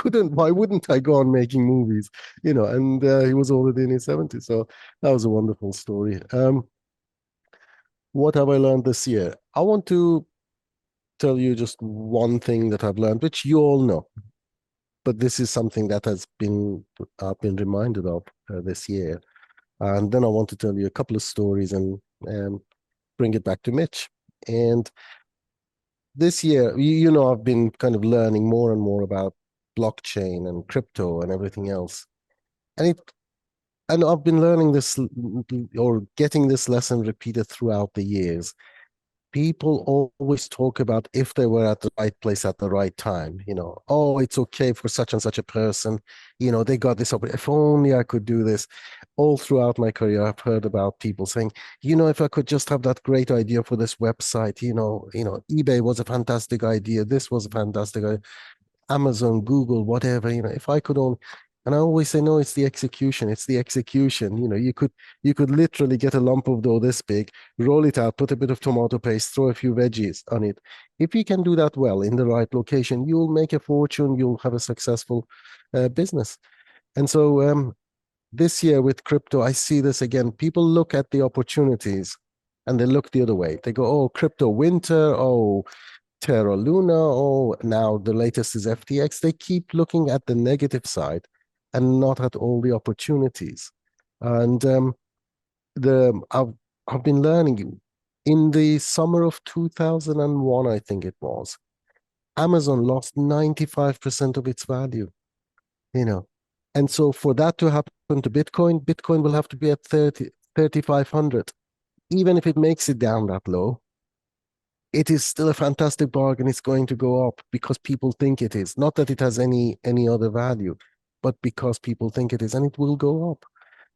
S2: wouldn't I go on making movies? And he was already in his 70s. So that was a wonderful story. What have I learned this year? I want to tell you just one thing that I've learned, which you all know, but this is something that I've been reminded of this year. And then I want to tell you a couple of stories and bring it back to Mitch. And this year, I've been kind of learning more and more about blockchain and crypto and everything else. And I've been learning this or getting this lesson repeated throughout the years. People always talk about if they were at the right place at the right time. Oh, it's okay for such and such a person. They got this opportunity. If only I could do this. All throughout my career, I've heard about people saying, if I could just have that great idea for this website, eBay was a fantastic idea. This was a fantastic idea. Amazon, Google, whatever, if I could only. And I always say, no, it's the execution. It's the execution. You could literally get a lump of dough this big, roll it out, put a bit of tomato paste, throw a few veggies on it. If you can do that well in the right location, you'll make a fortune. You'll have a successful business. And so this year with crypto, I see this again. People look at the opportunities and they look the other way. They go, oh, crypto winter, oh, Terra Luna, oh, now the latest is FTX. They keep looking at the negative side and not at all the opportunities. And I've been learning in the summer of 2001, I think it was, Amazon lost 95% of its value, And so for that to happen to Bitcoin will have to be at 3,500. Even if it makes it down that low, it is still a fantastic bargain. It's going to go up because people think it is. Not that it has any other value, but because people think it is, and it will go up.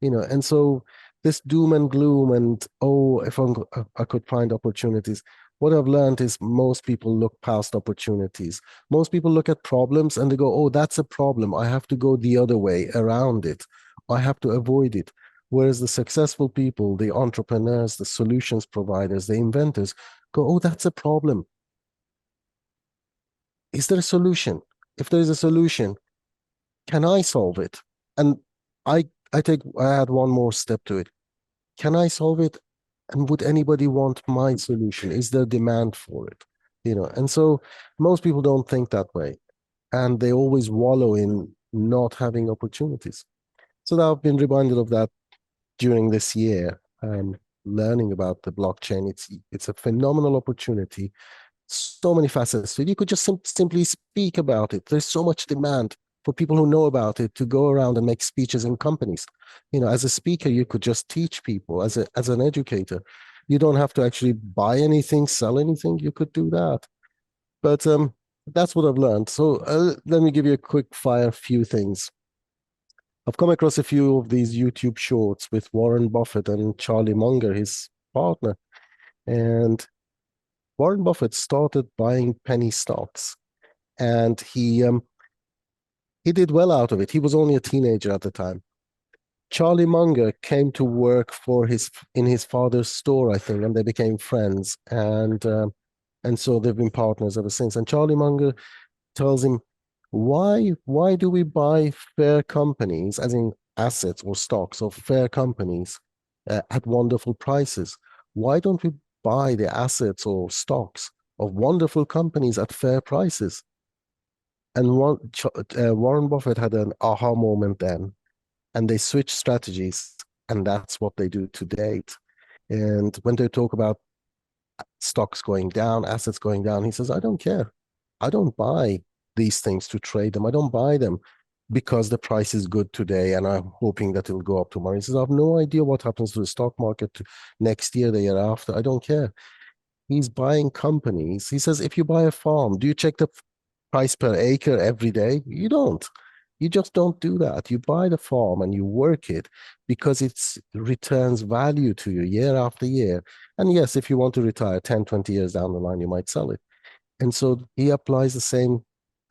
S2: And so this doom and gloom and, oh, if I could find opportunities. What I've learned is most people look past opportunities. Most people look at problems and they go, oh, that's a problem. I have to go the other way around it. I have to avoid it. Whereas the successful people, the entrepreneurs, the solutions providers, the inventors go, oh, that's a problem. Is there a solution? If there is a solution, can I solve it? And I add one more step to it. Can I solve it? And would anybody want my solution? Is there demand for it? And so most people don't think that way. And they always wallow in not having opportunities. So I've been reminded of that during this year, learning about the blockchain. It's a phenomenal opportunity. So many facets. So you could just simply speak about it. There's so much demand for people who know about it to go around and make speeches in companies. As a speaker, you could just teach people. As an educator, you don't have to actually buy anything, sell anything. You could do that. But that's what I've learned. So let me give you a quick fire few things. I've come across a few of these YouTube shorts with Warren Buffett and Charlie Munger, his partner. And Warren Buffett started buying penny stocks, and he did well out of it. He was only a teenager at the time. Charlie Munger came to work in his father's store, I think, and they became friends. And so they've been partners ever since. And Charlie Munger tells him, why do we buy fair companies, as in assets or stocks of fair companies at wonderful prices? Why don't we buy the assets or stocks of wonderful companies at fair prices? And Warren Buffett had an aha moment then, and they switched strategies, and that's what they do to date. And when they talk about stocks going down, assets going down, he says, I don't care. I don't buy these things to trade them. I don't buy them because the price is good today and I'm hoping that it'll go up tomorrow. He says, I have no idea what happens to the stock market next year, the year after. I don't care. He's buying companies. He says, if you buy a farm, do you check the price per acre every day? You don't. You just don't do that. You buy the farm and you work it because it returns value to you year after year. And yes, if you want to retire 10, 20 years down the line, you might sell it. And so he applies the same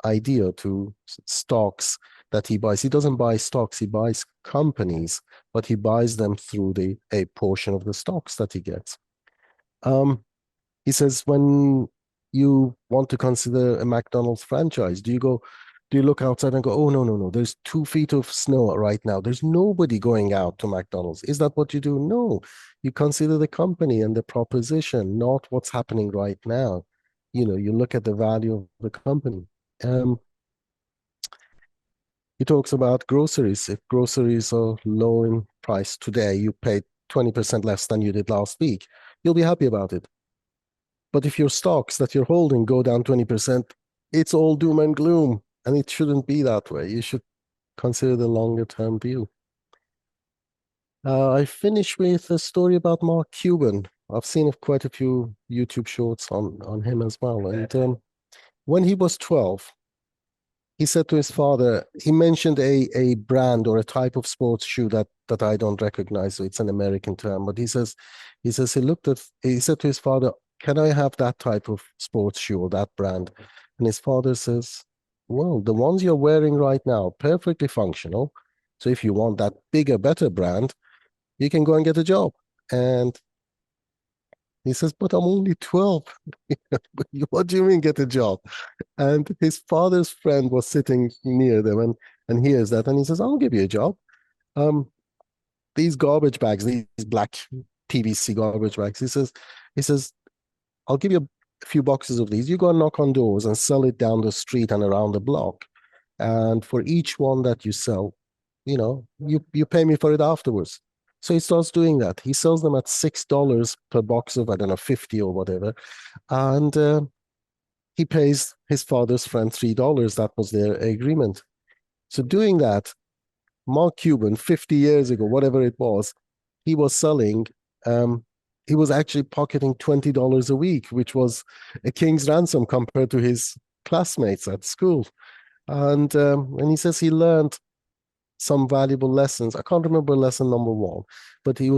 S2: idea to stocks that he buys. He doesn't buy stocks, he buys companies, but he buys them through a portion of the stocks that he gets. He says, when you want to consider a McDonald's franchise, do you look outside and go, oh, no, there's 2 feet of snow right now. There's nobody going out to McDonald's. Is that what you do? No, you consider the company and the proposition, not what's happening right now. You look at the value of the company. He talks about groceries. If groceries are low in price today, you pay 20% less than you did last week, you'll be happy about it. But if your stocks that you're holding go down 20%, it's all doom and gloom. And it shouldn't be that way. You should consider the longer term view. I finish with a story about Mark Cuban. I've seen quite a few YouTube shorts on him as well. And when he was 12, he said to his father, he mentioned a brand or a type of sports shoe that I don't recognize. So it's an American term, but he said to his father, can I have that type of sports shoe or that brand? And his father says, well, the ones you're wearing right now, perfectly functional. So if you want that bigger, better brand, you can go and get a job. And he says, but I'm only 12. What do you mean get a job? And his father's friend was sitting near them and hears that. And he says, I'll give you a job. These garbage bags, these black PVC garbage bags, he says, I'll give you a few boxes of these. You go and knock on doors and sell it down the street and around the block. And for each one that you sell, you pay me for it afterwards. So he starts doing that. He sells them at $6 per box of, I don't know, 50 or whatever. And he pays his father's friend $3. That was their agreement. So doing that, Mark Cuban, 50 years ago, whatever it was, he was selling, he was actually pocketing $20 a week, which was a king's ransom compared to his classmates at school. And he says he learned some valuable lessons. I can't remember lesson number 1, but he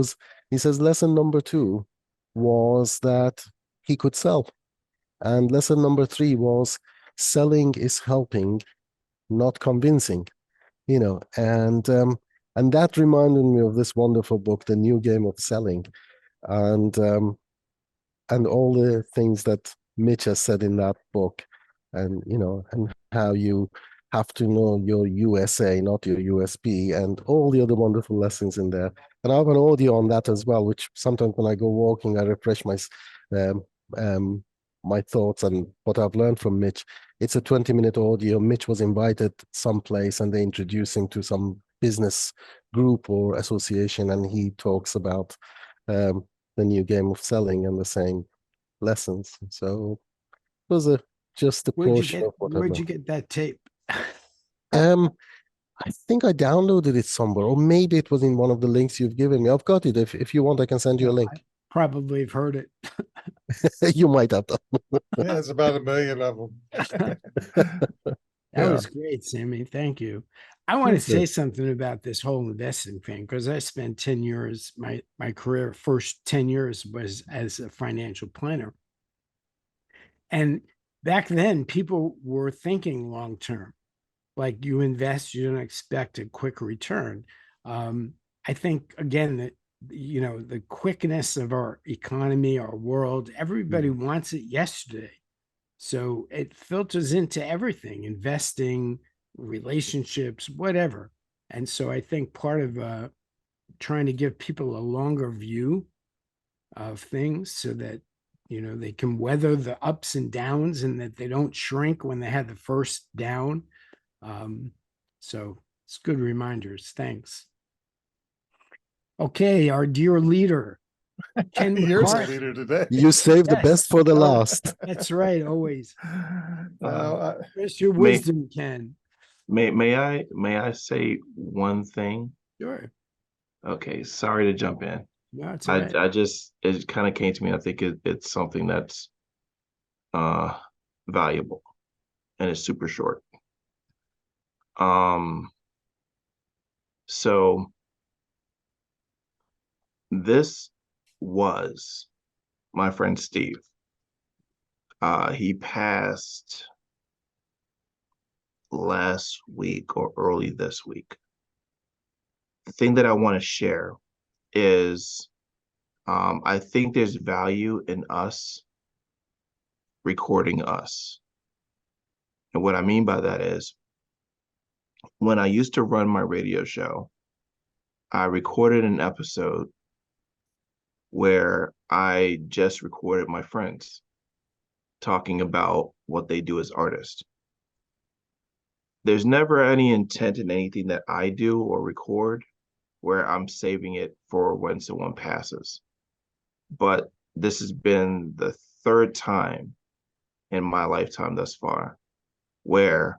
S2: says lesson number 2 was that he could sell. And lesson number 3 was selling is helping, not convincing, and that reminded me of this wonderful book, The New Game of Selling, and all the things that Mitch has said in that book, and and how you have to know your USA, not your USB, and all the other wonderful lessons in there. And I have an audio on that as well, which sometimes when I go walking, I refresh my thoughts and what I've learned from Mitch. It's a 20-minute audio. Mitch was invited someplace and they introduce him to some business group or association, and he talks about the new game of selling and the same lessons. So it was just a portion of what
S1: Where'd you get that tape?
S2: I think I downloaded it somewhere, or maybe it was in one of the links you've given me. I've got it. If you want, I can send you a link.
S1: I probably have heard it.
S2: You might have done.
S3: Yeah, there's about 1 million of them.
S1: That was great, Sammy. Thank you. I want to say something about this whole investing thing because I spent 10 years, my career, first 10 years was as a financial planner. And back then, people were thinking long term. Like you invest, you don't expect a quick return. I think, again, that the quickness of our economy, our world, everybody wants it yesterday. So it filters into everything, investing, relationships, whatever. And so I think part of trying to give people a longer view of things so that You know, they can weather the ups and downs and that they don't shrink when they had the first down. So it's good reminders. Thanks. Okay, our dear leader, Ken
S3: You're the
S1: McArthur.
S3: leader today.
S2: You saved the
S1: Yes.
S2: best for the
S1: Oh,
S2: last.
S1: That's right, always. Where's your
S4: May-
S1: wisdom, Ken?
S4: May I say one thing?
S1: Sure.
S4: Okay, sorry to jump in.
S1: No, it's all right.
S4: I just it kind of came to me. I think it's something that's uh valuable and it's super short. So this was my friend Steve. He passed last week or early this week. The thing that I want to share is I think there's value in us recording us. And what I mean by that is when I used to run my radio show, I recorded an episode where I just recorded my friends talking about what they do as artists. There's never any intent in anything that I do or record where I'm saving it for when someone passes. But this has been the third time in my lifetime thus far where,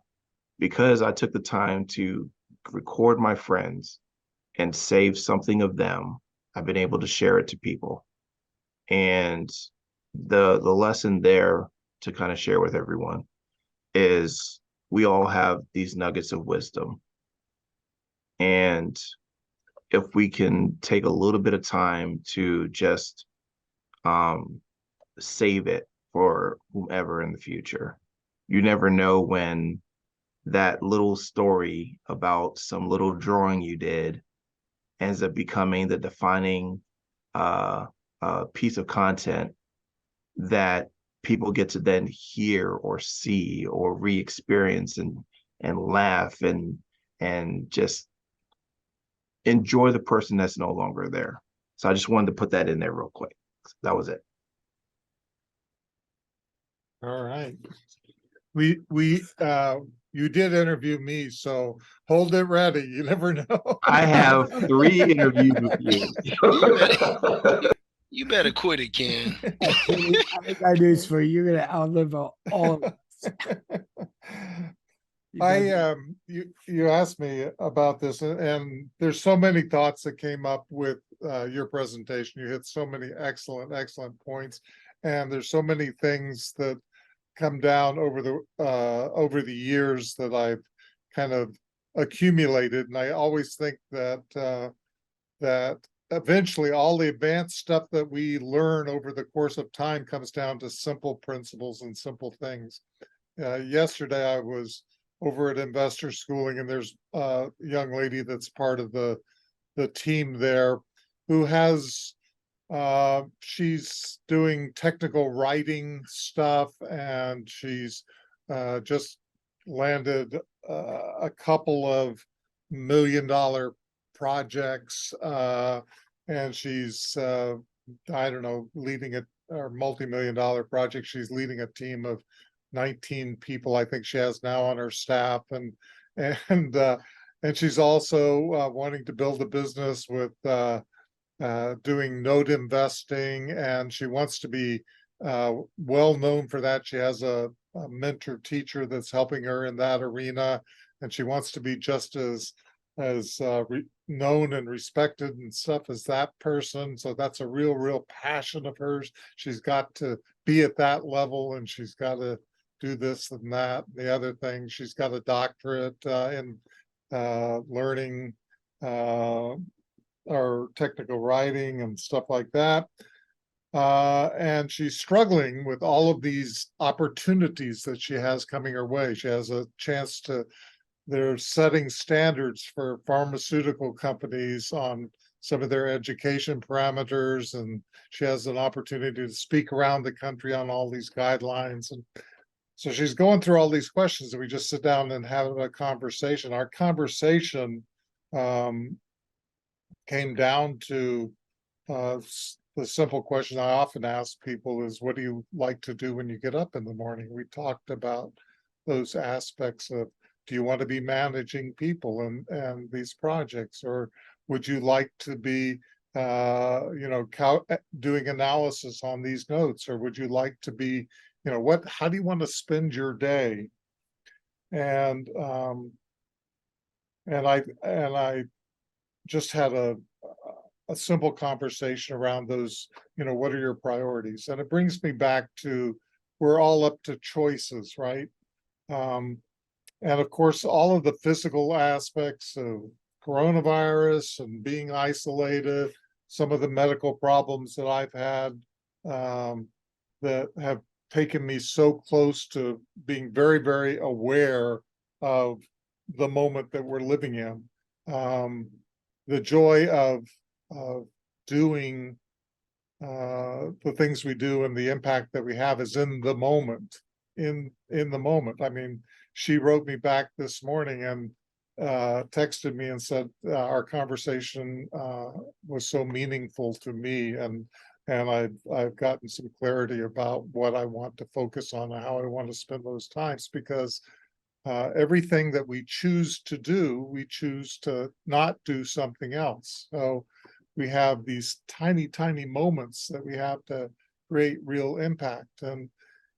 S4: because I took the time to record my friends and save something of them, I've been able to share it to people. And the lesson there to kind of share with everyone is we all have these nuggets of wisdom. And if we can take a little bit of time to just save it for whomever in the future, you never know when that little story about some little drawing you did ends up becoming the defining piece of content that people get to then hear or see or re-experience and laugh and just enjoy the person that's no longer there. So I just wanted to put that in there real quick. That was it.
S3: All right. You did interview me, so hold it ready. You never know.
S4: I have 3 interviews with you.
S5: You better quit it, Ken.
S1: I got news for you. You're gonna outlive all of us.
S3: You asked me about this, and there's so many thoughts that came up with your presentation. You hit so many excellent points, and there's so many things that come down over the years that I've kind of accumulated, and I always think that that eventually all the advanced stuff that we learn over the course of time comes down to simple principles and simple things. Yesterday I was over at Investor Schooling, and there's a young lady that's part of the team there who has she's doing technical writing stuff, and she's just landed a couple of $1 million projects, and she's I don't know, leading a multi-million-dollar project. She's leading a team of 19 people, I think she has now on her staff, and she's also wanting to build a business with doing note investing, and she wants to be well known for that. She has a mentor teacher that's helping her in that arena, and she wants to be just as known and respected and stuff as that person. So that's a real passion of hers. She's got to be at that level, and she's got to do this and that. The other thing, she's got a doctorate in learning or technical writing and stuff like that. And she's struggling with all of these opportunities that she has coming her way. She has a chance they're setting standards for pharmaceutical companies on some of their education parameters, and she has an opportunity to speak around the country on all these guidelines. And so she's going through all these questions, and we just sit down and have a conversation. Our conversation came down to the simple question I often ask people is, what do you like to do when you get up in the morning? We talked about those aspects of, do you want to be managing people and these projects, or would you like to be, doing analysis on these notes, or would you like to be, how do you want to spend your day? And I just had a simple conversation around those, what are your priorities? And it brings me back to, we're all up to choices, right? And of course, all of the physical aspects of coronavirus and being isolated, some of the medical problems that I've had, that have taken me so close to being very, very aware of the moment that we're living in. The joy of doing the things we do and the impact that we have is in the moment. In the moment. I mean, she wrote me back this morning and texted me and said our conversation was so meaningful to me, and I've gotten some clarity about what I want to focus on and how I want to spend those times, because everything that we choose to do, we choose to not do something else. So we have these tiny, tiny moments that we have to create real impact.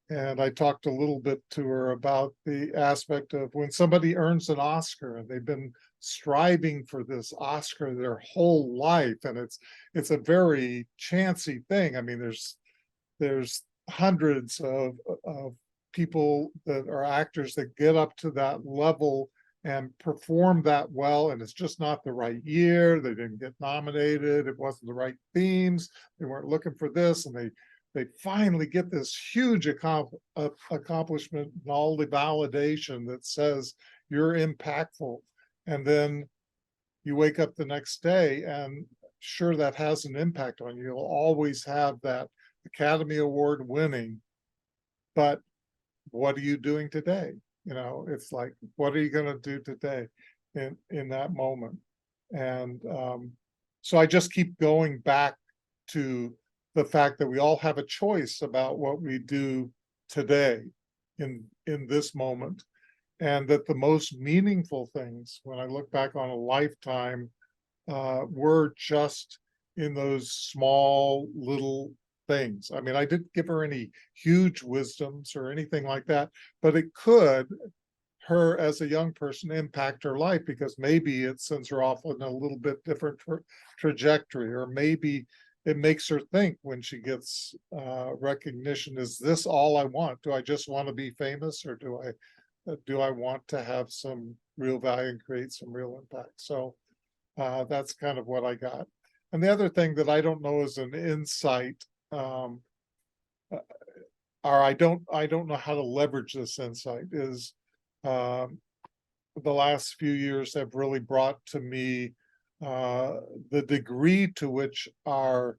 S3: And I talked a little bit to her about the aspect of when somebody earns an Oscar and they've been striving for this Oscar their whole life, and it's a very chancy thing. I mean, there's hundreds of people that are actors that get up to that level and perform that well, and it's just not the right year. They didn't get nominated. It wasn't the right themes. They weren't looking for this, and they finally get this huge accomplishment and all the validation that says you're impactful. And then you wake up the next day, and sure, that has an impact on you. You'll always have that Academy Award winning, but what are you doing today? It's like, what are you going to do today in that moment? And so I just keep going back to the fact that we all have a choice about what we do today in this moment, and that the most meaningful things, when I look back on a lifetime, were just in those small little things. I mean, I didn't give her any huge wisdoms or anything like that, but it could, her as a young person, impact her life, because maybe it sends her off on a little bit different trajectory, or maybe it makes her think when she gets recognition, is this all I want? Do I just want to be famous, or do I want to have some real value and create some real impact? So that's kind of what I got. And the other thing that I don't know is an insight, or I don't know how to leverage this insight, is the last few years have really brought to me the degree to which our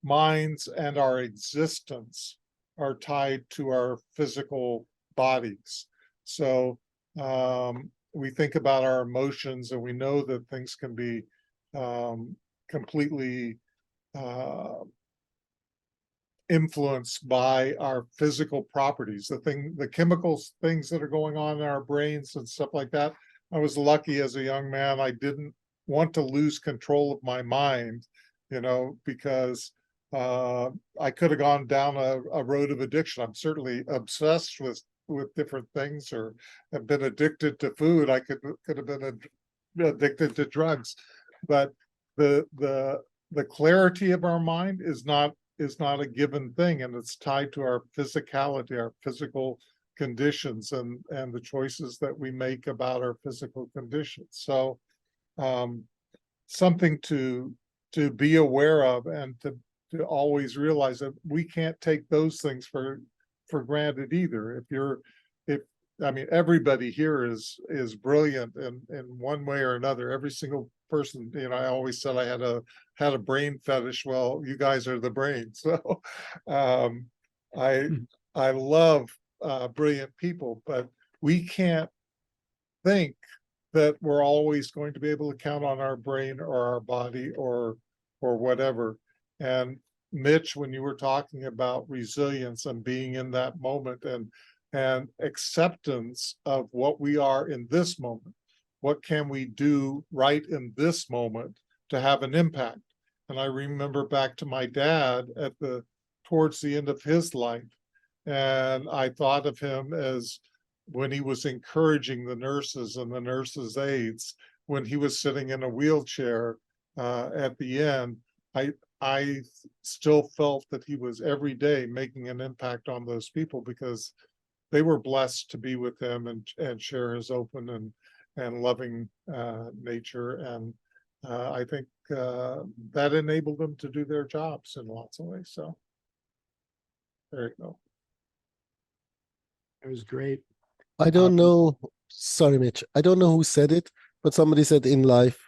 S3: minds and our existence are tied to our physical bodies. So we think about our emotions, and we know that things can be completely influenced by our physical properties, the chemicals, things that are going on in our brains and stuff like that. I was lucky as a young man. I didn't want to lose control of my mind, because I could have gone down a road of addiction. I'm certainly obsessed with different things, or have been addicted to food. I could have been addicted to drugs, but the clarity of our mind is not a given thing, and it's tied to our physicality, our physical conditions, and the choices that we make about our physical conditions. So something to be aware of, and to always realize that we can't take those things for granted either. I mean, everybody here is brilliant in one way or another. Every single person, I always said I had a brain fetish. Well, you guys are the brain. So I love brilliant people, but we can't think that we're always going to be able to count on our brain or our body or whatever. And Mitch, when you were talking about resilience and being in that moment and acceptance of what we are in this moment. What can we do right in this moment to have an impact? And I remember back to my dad towards the end of his life. And I thought of him as when he was encouraging the nurses and the nurses' aides, when he was sitting in a wheelchair at the end, I still felt that he was every day making an impact on those people because they were blessed to be with him and share his open and loving nature. And I think that enabled them to do their jobs in lots of ways. So there you go.
S1: It was great.
S2: I don't know. Sorry, Mitch. I don't know who said it, but somebody said in life,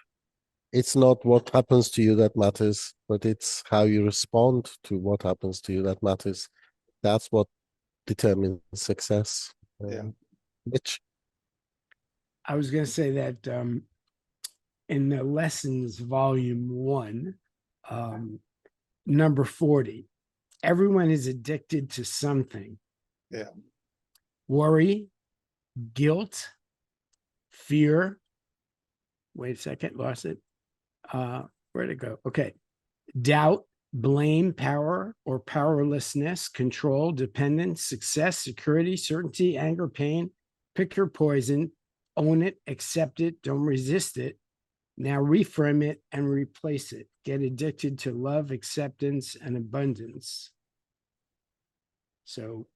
S2: it's not what happens to you that matters, but it's how you respond to what happens to you that matters. That's what determines success.
S3: Yeah.
S2: Mitch?
S1: I was going to say that in the lessons volume 1, number 40, everyone is addicted to something.
S3: Yeah.
S1: Worry, guilt, fear. Wait a second, lost it. Where'd it go? Okay. Doubt, blame, power or powerlessness, control, dependence, success, security, certainty, anger, pain. Pick your poison, own it, accept it, don't resist it. Now reframe it and replace it. Get addicted to love, acceptance, and abundance. So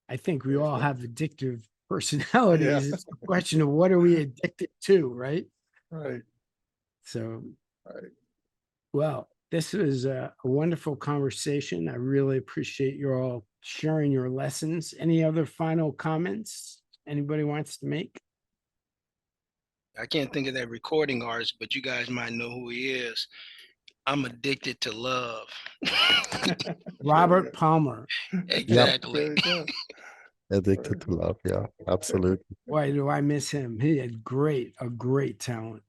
S1: I think we all have addictive personalities.
S3: Yeah.
S1: It's a question of what are we addicted to, right?
S3: Right.
S1: So,
S3: Right.
S1: well, this was a wonderful conversation. I really appreciate you all sharing your lessons. Any other final comments anybody wants to make?
S5: I can't think of that recording artist, but you guys might know who he is. I'm addicted to love.
S1: Robert Palmer.
S5: Exactly.
S3: There you go.
S2: Addicted to love. Yeah, absolutely.
S1: Why do I miss him? He had a great talent.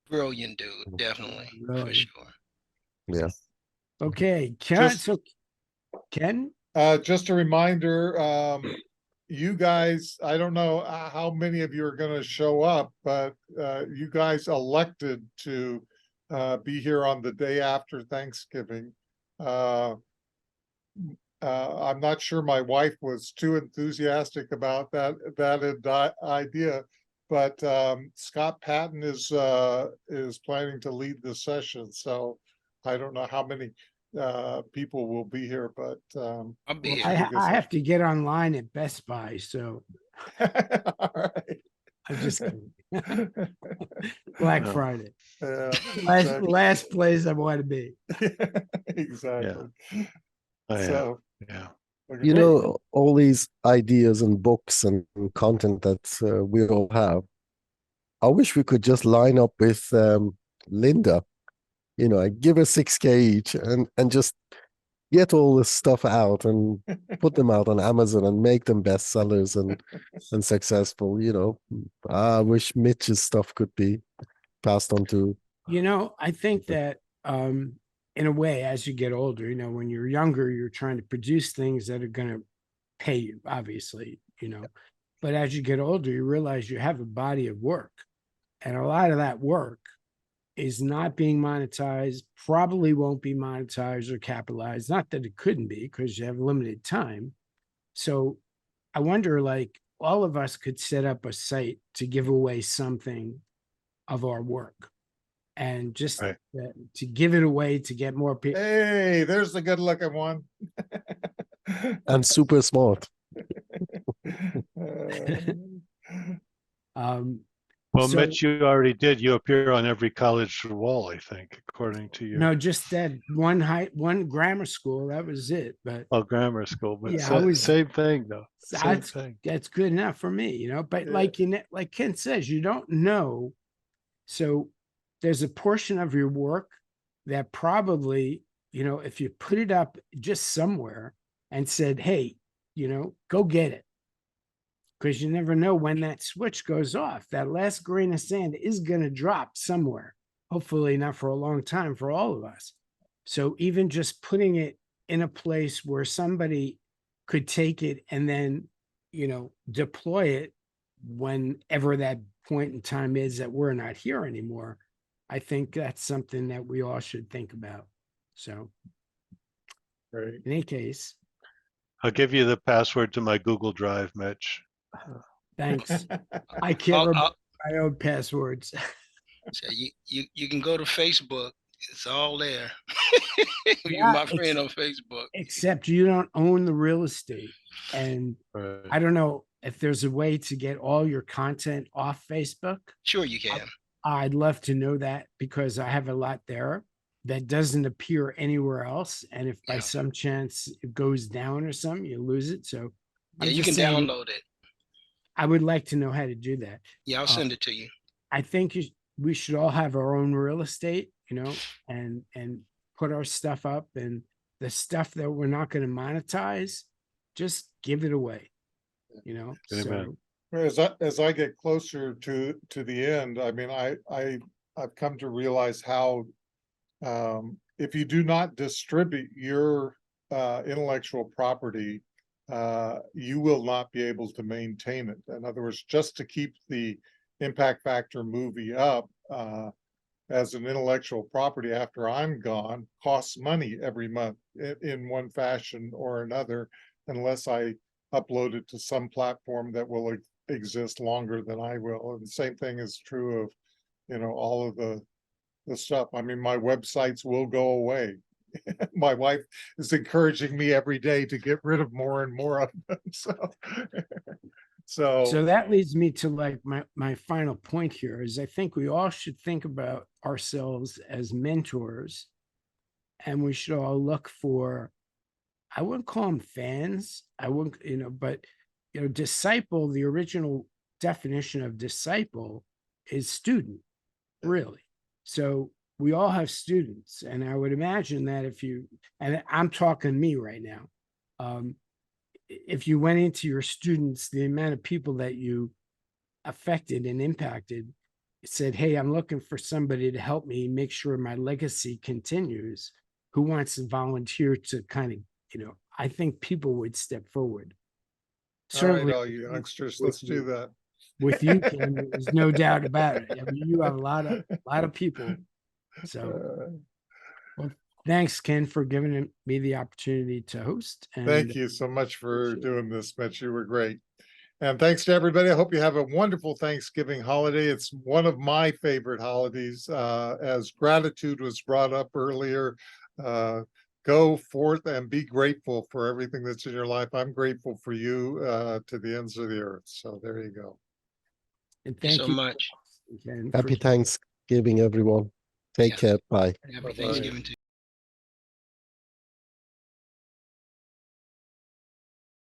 S5: Brilliant dude, definitely, for
S1: Really.
S5: sure.
S2: Yeah.
S1: Okay, Ken.
S3: Just-
S1: So, Ken,
S3: Just a reminder, you guys, I don't know how many of you are going to show up, but you guys elected to be here on the day after Thanksgiving. I'm not sure my wife was too enthusiastic about that idea, but Scott Patton is planning to lead the session, so I don't know how many people will be here, but
S5: I'll be
S3: we'll
S5: here.
S3: see you guys.
S1: I have to get online at Best Buy, so
S3: All right.
S1: I'm just kidding. Black
S6: No.
S1: Friday,
S3: Yeah,
S1: last place I want to be.
S3: exactly.
S6: Oh, yeah.
S3: So,
S6: Yeah.
S3: looking
S2: You
S3: forward-
S2: know, all these ideas and books and content that we all have, I wish we could just line up with Linda. You know, I give her 6K each and just get all this stuff out and put them out on Amazon and make them bestsellers and successful. You know, I wish Mitch's stuff could be passed on to.
S1: You know, I think that in a way, as you get older, you know, when you're younger, you're trying to produce things that are going to pay you, obviously, you know. But as you get older, you realize you have a body of work. And a lot of that work is not being monetized, probably won't be monetized or capitalized. Not that it couldn't be, because you have limited time. So I wonder, like, all of us could set up a site to give away something of our work and just
S6: Right.
S1: to give it away to get more people.
S3: Hey, there's the good looking one.
S2: And super smart.
S6: Well,
S1: So-
S6: Mitch, you already did. You appear on every college wall, I think, according to you.
S1: No, just that one grammar school. That was it. But
S6: Oh, grammar school, but
S1: Yeah, I was-
S6: same thing though. Same
S1: that's
S6: thing.
S1: that's good enough for me, you know. But
S3: Yeah.
S1: like Ken says, you don't know. So there's a portion of your work that probably, you know, if you put it up just somewhere and said, hey, you know, go get it. Because you never know when that switch goes off. That last grain of sand is going to drop somewhere. Hopefully not for a long time for all of us. So even just putting it in a place where somebody could take it and then, deploy it whenever that point in time is that we're not here anymore. I think that's something that we all should think about. So
S3: Great.
S1: in any case,
S6: I'll give you the password to my Google Drive, Mitch.
S1: thanks. I can't
S5: I'll-
S1: remember
S5: I'll-
S1: my own passwords.
S5: So you can go to Facebook. It's all there. You're
S1: Yeah,
S5: my friend on Facebook.
S1: Except you don't own the real estate. And
S6: Right.
S1: I don't know if there's a way to get all your content off Facebook.
S5: Sure, you can.
S1: I'd love to know that because I have a lot there that doesn't appear anywhere else. And if by
S5: Yeah.
S1: some chance it goes down or something, you lose it. So
S5: Yeah,
S1: I'm
S5: you
S1: just
S5: can
S1: saying,
S5: download it.
S1: I would like to know how to do that.
S5: Yeah, I'll send it to you.
S1: I think we should all have our own real estate, and put our stuff up, and the stuff that we're not going to monetize, just give it away,
S6: Amen.
S1: So
S3: As I get closer to the end, I mean, I've come to realize how if you do not distribute your intellectual property, you will not be able to maintain it. In other words, just to keep the impact factor movie up as an intellectual property after I'm gone costs money every month in one fashion or another, unless I upload it to some platform that will exist longer than I will. And the same thing is true of, all of the stuff. I mean, my websites will go away. My wife is encouraging me every day to get rid of more and more of them.
S1: so that leads me to like my final point here is I think we all should think about ourselves as mentors, and we should all look for, I wouldn't call them fans. I wouldn't, but disciple, the original definition of disciple is student, really. So we all have students, and I would imagine that and I'm talking me right now, if you went into your students, the amount of people that you affected and impacted, said, hey, I'm looking for somebody to help me make sure my legacy continues, who wants to volunteer to kind of, I think people would step forward.
S3: all right, all you youngsters, let's do that.
S1: With you, Ken, there's no doubt about it. I mean, you have a lot of people. So, well, thanks, Ken, for giving me the opportunity to host. And
S3: thank you so much for doing this, Mitch. You were great. And thanks to everybody. I hope you have a wonderful Thanksgiving holiday. It's one of my favorite holidays. As gratitude was brought up earlier, go forth and be grateful for everything that's in your life. I'm grateful for you to the ends of the earth. So there you go.
S1: And
S5: Thank you
S1: thank
S5: so
S1: you,
S5: much.
S1: Ken,
S2: Happy
S1: for
S2: Thanksgiving, everyone. Take
S5: Yeah.
S2: care. Bye.
S5: Happy
S3: Bye-bye.
S5: Thanksgiving to you.